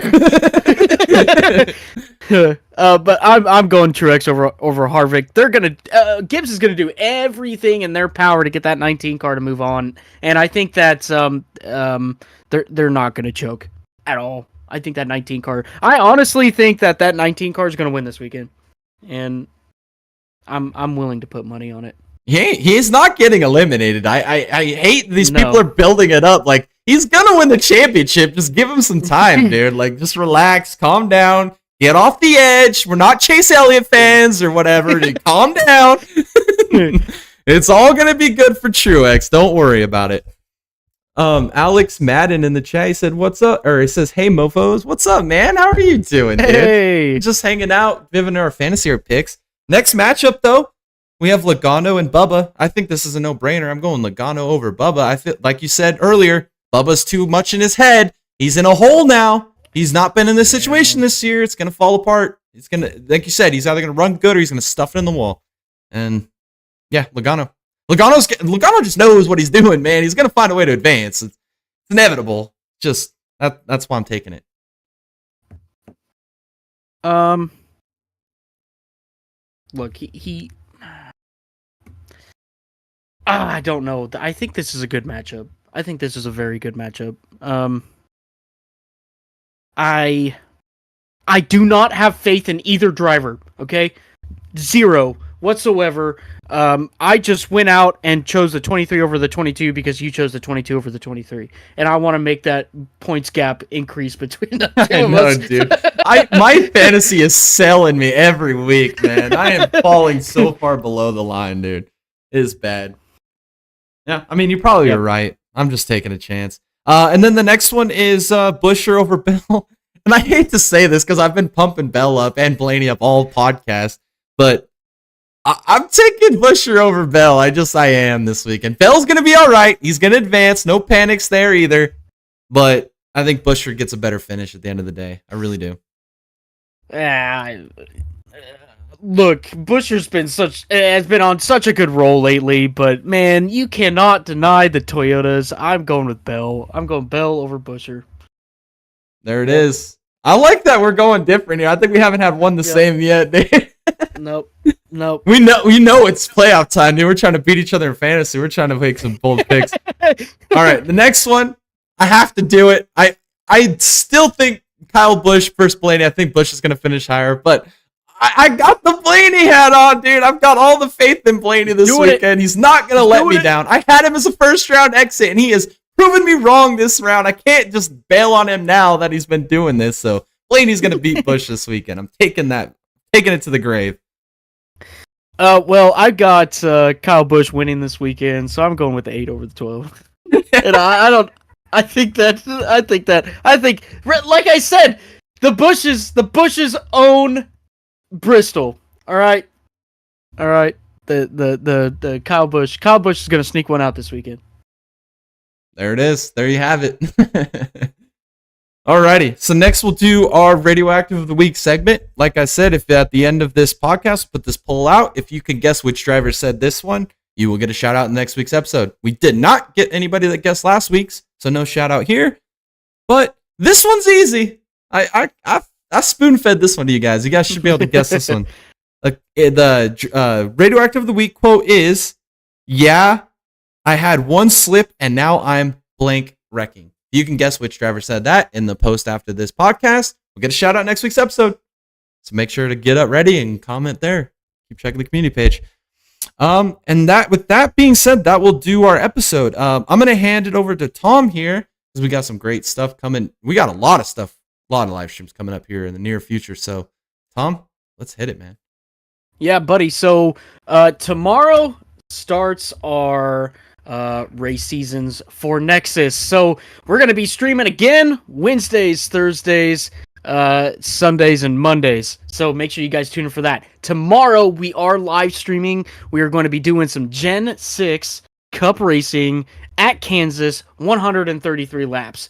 But I'm going Truex over Harvick. They're gonna Gibbs is gonna do everything in their power to get that 19 car to move on, and I think that's they're not gonna choke at all. I think that 19 car. I honestly think that 19 car is gonna win this weekend, and I'm willing to put money on it. He's not getting eliminated. I hate these people are building it up like he's gonna win the championship. Just give him some time, dude. Like just relax, calm down, get off the edge. We're not Chase Elliott fans or whatever. Just calm down. It's all gonna be good for Truex. Don't worry about it. Alex Madden in the chat, he said, "What's up?" Or he says, "Hey, mofos, what's up, man? How are you doing, dude? Hey, just hanging out, giving our fantasy picks." Next matchup, though, we have Logano and Bubba. I think this is a no-brainer. I'm going Logano over Bubba. I feel like you said earlier, Bubba's too much in his head. He's in a hole now. He's not been in this situation this year. It's gonna fall apart. It's gonna, like you said, he's either gonna run good or he's gonna stuff it in the wall. And yeah, Logano just knows what he's doing, man. He's gonna find a way to advance. It's inevitable. Just that's why I'm taking it. Look, I don't know. I think this is a good matchup. I think this is a very good matchup. I do not have faith in either driver, okay? Zero whatsoever. I just went out and chose the 23 over the 22 because you chose the 22 over the 23. And I want to make that points gap increase between the two of us. Dude. My fantasy is selling me every week, man. I am falling so far below the line, dude. It is bad. Yeah, I mean, you probably are right. I'm just taking a chance. And then the next one is Busher over Bell. And I hate to say this because I've been pumping Bell up and Blaney up all podcast, but I'm taking Busher over Bell. I am this weekend. Bell's going to be all right. He's going to advance. No panics there either. But I think Busher gets a better finish at the end of the day. I really do. Look, Busher's has been on such a good roll lately, but man, you cannot deny the Toyotas. I'm going with Bell. I'm going Bell over Busher. There it is. I like that we're going different here. I think we haven't had one the same yet. Nope. We know it's playoff time, dude. We're trying to beat each other in fantasy. We're trying to make some bold picks. All right, the next one, I have to do it. I still think Kyle Busch versus Blaney. I think Busch is going to finish higher, but I got the Blaney hat on, dude. I've got all the faith in Blaney this weekend. He's not going to let me down. I had him as a first-round exit, and he has proven me wrong this round. I can't just bail on him now that he's been doing this. So Blaney's going to beat Busch this weekend. I'm taking it to the grave. Well, I got Kyle Busch winning this weekend, so I'm going with the 8 over the 12. And I think, like I said, the Bushes own Bristol. All right. The Kyle Busch is going to sneak one out this weekend. There it is. There you have it. Alrighty. So next we'll do our Radioactive of the Week segment. Like I said, if at the end of this podcast, put this poll out. If you can guess which driver said this one, you will get a shout out in next week's episode. We did not get anybody that guessed last week's, so no shout out here. But this one's easy. I spoon fed this one to you guys. You guys should be able to guess this one. The Radioactive of the Week quote is, "Yeah, I had one slip and now I'm blank wrecking." You can guess which driver said that in the post after this podcast. We'll get a shout out next week's episode. So make sure to get up ready and comment there. Keep checking the community page. With that being said, that will do our episode. I'm going to hand it over to Tom here because we got some great stuff coming. We got a lot of live streams coming up here in the near future. So Tom, let's hit it, man. Yeah, buddy. So tomorrow starts our race seasons for Nexus. So we're going to be streaming again Wednesdays, Thursdays, Sundays, and Mondays. So make sure you guys tune in for that. Tomorrow we are live streaming. We are going to be doing some Gen 6 Cup racing at Kansas, 133 laps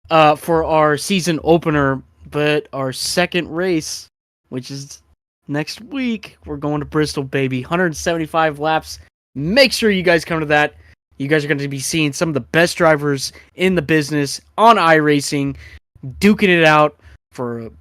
for our season opener but our second race, which is next week, we're going to Bristol, baby. 175 laps. Make sure you guys come to that. You guys are going to be seeing some of the best drivers in the business on iRacing, duking it out for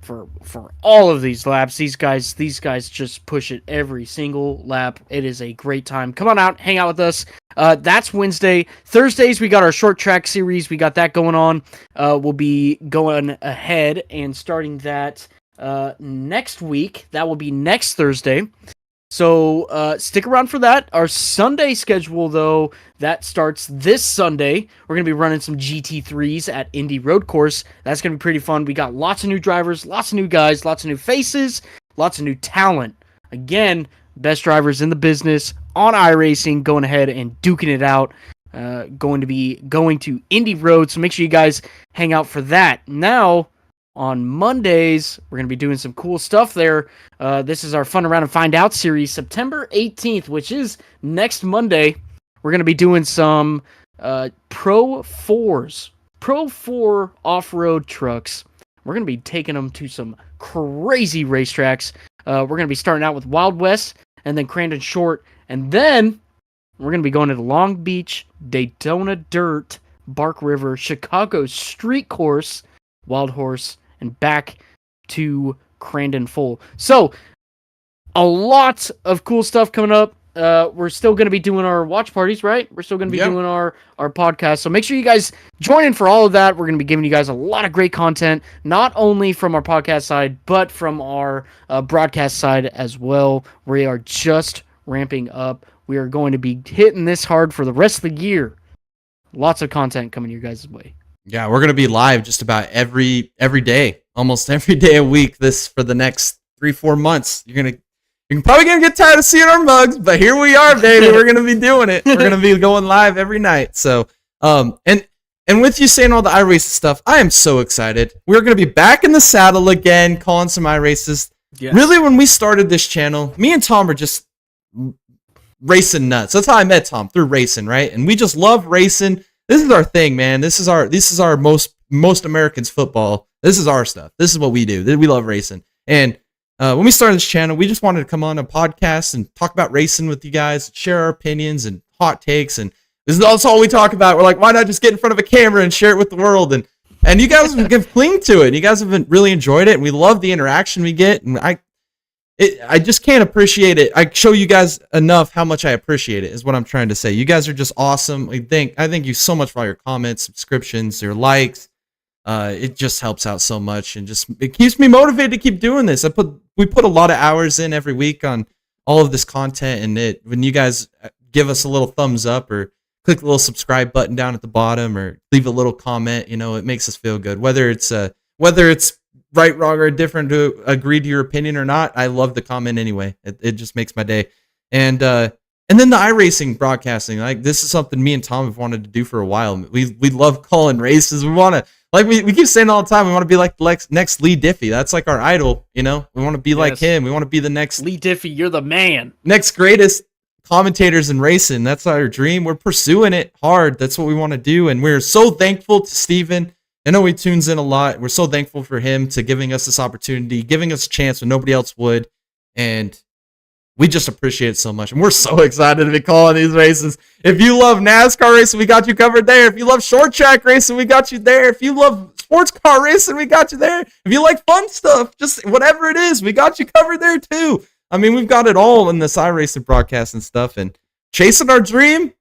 all of these laps. These guys just push it every single lap. It is a great time. Come on out, hang out with us. That's Wednesday. Thursdays we got our short track series. We got that going on. We'll be going ahead and starting that next week. That will be next Thursday. So stick around for that. Our Sunday schedule, though, that starts this Sunday. We're going to be running some GT3s at Indy Road Course. That's going to be pretty fun. We got lots of new drivers, lots of new guys, lots of new faces, lots of new talent. Again, best drivers in the business on iRacing, going ahead and duking it out. Going to be going to Indy Road, so make sure you guys hang out for that. Now, on Mondays, we're going to be doing some cool stuff there. This is our Fun Around and Find Out series, September 18th, which is next Monday. We're going to be doing some Pro 4s, Pro 4 off-road trucks. We're going to be taking them to some crazy racetracks. We're going to be starting out with Wild West and then Crandon Short, and then we're going to be going to the Long Beach, Daytona Dirt, Bark River, Chicago Street Course, Wild Horse, and back to Crandon Full. So, a lot of cool stuff coming up. We're still going to be doing our watch parties, right? We're still going to be doing our podcast. So make sure you guys join in for all of that. We're going to be giving you guys a lot of great content, not only from our podcast side, but from our broadcast side as well. We are just ramping up. We are going to be hitting this hard for the rest of the year. Lots of content coming your guys' way. Yeah, we're gonna be live just about every day, almost every day a week. This for the next 3-4 months. You're probably gonna get tired of seeing our mugs, but here we are, baby. We're gonna be doing it. We're gonna be going live every night. So, and with you saying all the iRaces stuff, I am so excited. We're gonna be back in the saddle again, calling some iRaces. Yes. Really, when we started this channel, me and Tom were just racing nuts. That's how I met Tom, through racing, right? And we just love racing. This is our thing, man. This is our most Americans football. This is our stuff. This is what we do. We love racing. And when we started this channel, we just wanted to come on a podcast and talk about racing with you guys, share our opinions and hot takes. And that's all we talk about. We're like, why not just get in front of a camera and share it with the world? And you guys have clinged to it. You guys have really enjoyed it. And we love the interaction we get. And I just can't appreciate it. I show you guys enough how much I appreciate it, is what I'm trying to say. You guys are just awesome. I thank you so much for all your comments, subscriptions, your likes. It just helps out so much, and it keeps me motivated to keep doing this. We put a lot of hours in every week on all of this content, and when you guys give us a little thumbs up or click the little subscribe button down at the bottom or leave a little comment, it makes us feel good. Whether it's right, wrong, or different to agree to your opinion or not, I love the comment anyway. It just makes my day. And then the iRacing broadcasting, like, this is something me and Tom have wanted to do for a while. We love calling races. We want to, like we keep saying all the time, we want to be like the next Lee Diffie. That's like our idol, We want to be like him. We want to be the next Lee Diffie. You're the man. Next greatest commentators in racing. That's our dream. We're pursuing it hard. That's what we want to do. And we're so thankful to Steven. I know he tunes in a lot. We're so thankful for him to giving us this opportunity, giving us a chance when nobody else would. And we just appreciate it so much. And we're so excited to be calling these races. If you love NASCAR racing, we got you covered there. If you love short track racing, we got you there. If you love sports car racing, we got you there. If you like fun stuff, just whatever it is, we got you covered there too. I mean, we've got it all in this iRacing broadcast and stuff, and chasing our dream.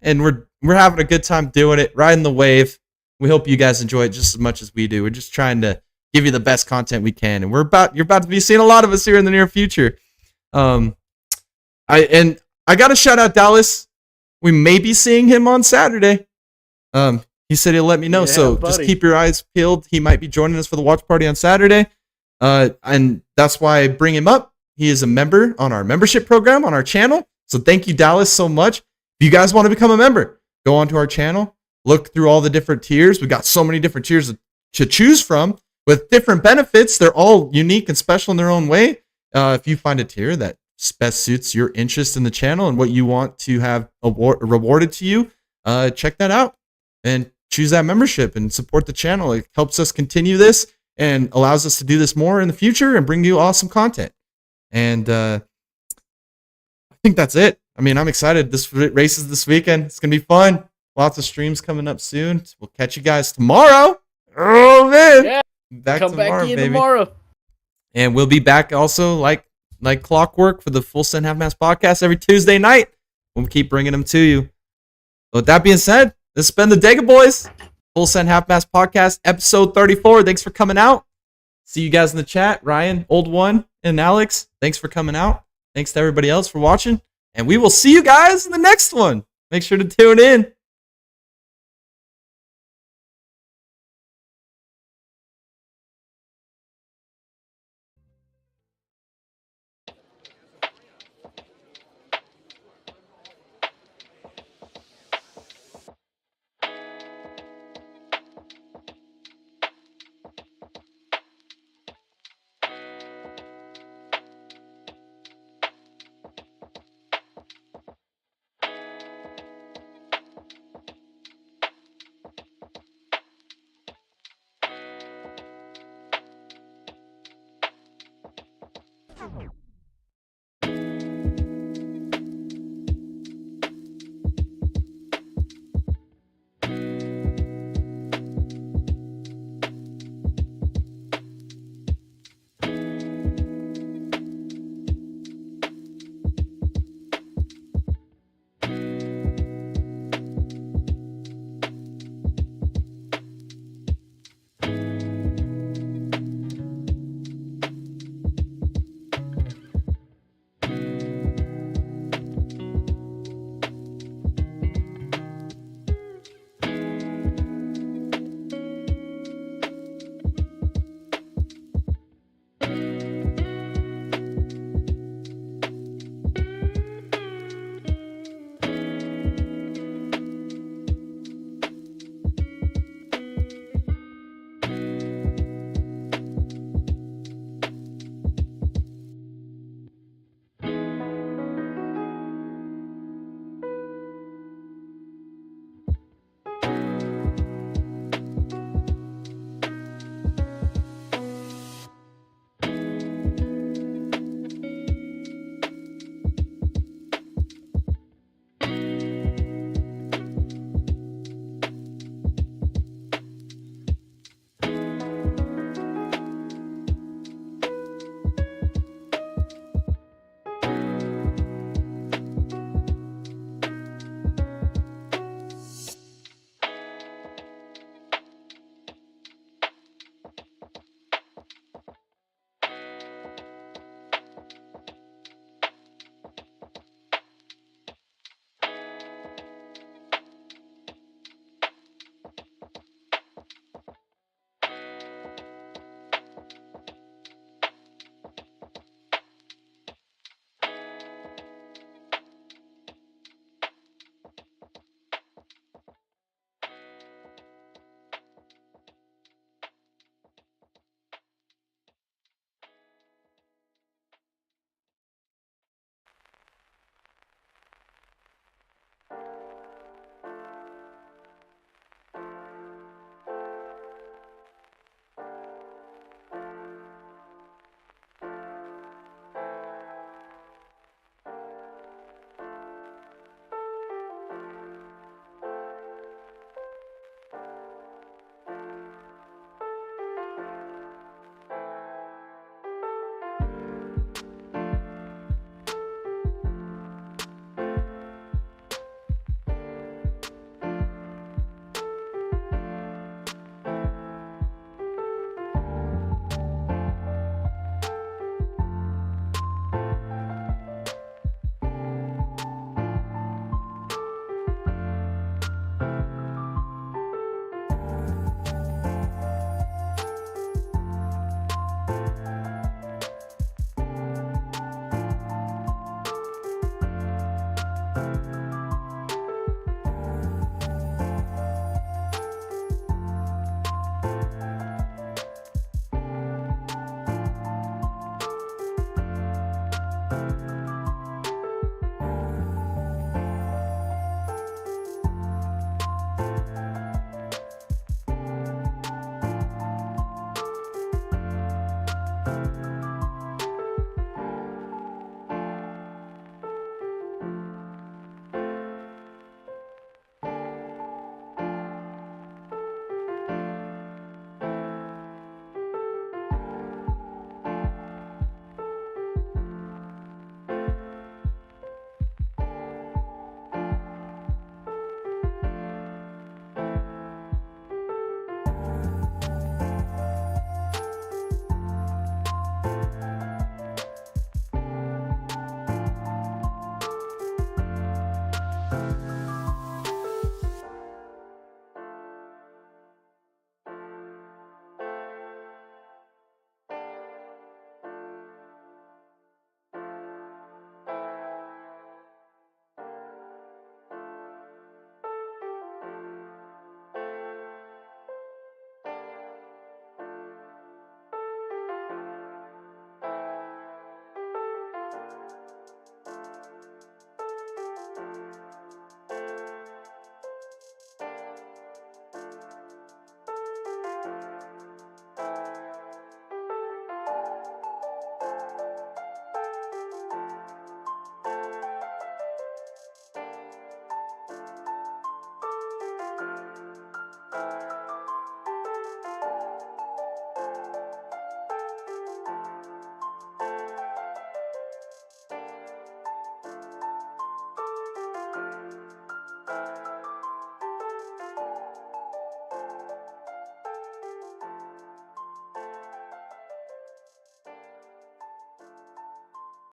And we're having a good time doing it, riding the wave. We hope you guys enjoy it just as much as we do. We're just trying to give you the best content we can, and you're about to be seeing a lot of us here in the near future. I got to shout out Dallas. We may be seeing him on Saturday. He said he'll let me know, yeah, so buddy. Just keep your eyes peeled. He might be joining us for the watch party on Saturday, and that's why I bring him up. He is a member on our membership program on our channel. So thank you, Dallas, so much. If you guys want to become a member, go onto our channel. Look through all the different tiers. We got so many different tiers to choose from with different benefits. They're all unique and special in their own way. If you find a tier that best suits your interest in the channel and what you want to have rewarded to you, check that out and choose that membership and support the channel. It helps us continue this. and allows us to do this more in the future and bring you awesome content. And I think that's it. I mean, I'm excited. This race is this weekend. It's going to be fun. Lots of streams coming up soon. We'll catch you guys tomorrow. Oh, man. Yeah. Back Come tomorrow, back in baby. tomorrow. And we'll be back also like clockwork for the Full Send Half Mast podcast every Tuesday night. We'll keep bringing them to you. With that being said, this has been the Dega Boys. Full Send Half Mast podcast, episode 34. Thanks for coming out. See you guys in the chat. Ryan, Old One, and Alex, thanks for coming out. Thanks to everybody else for watching. And we will see you guys in the next one. Make sure to tune in.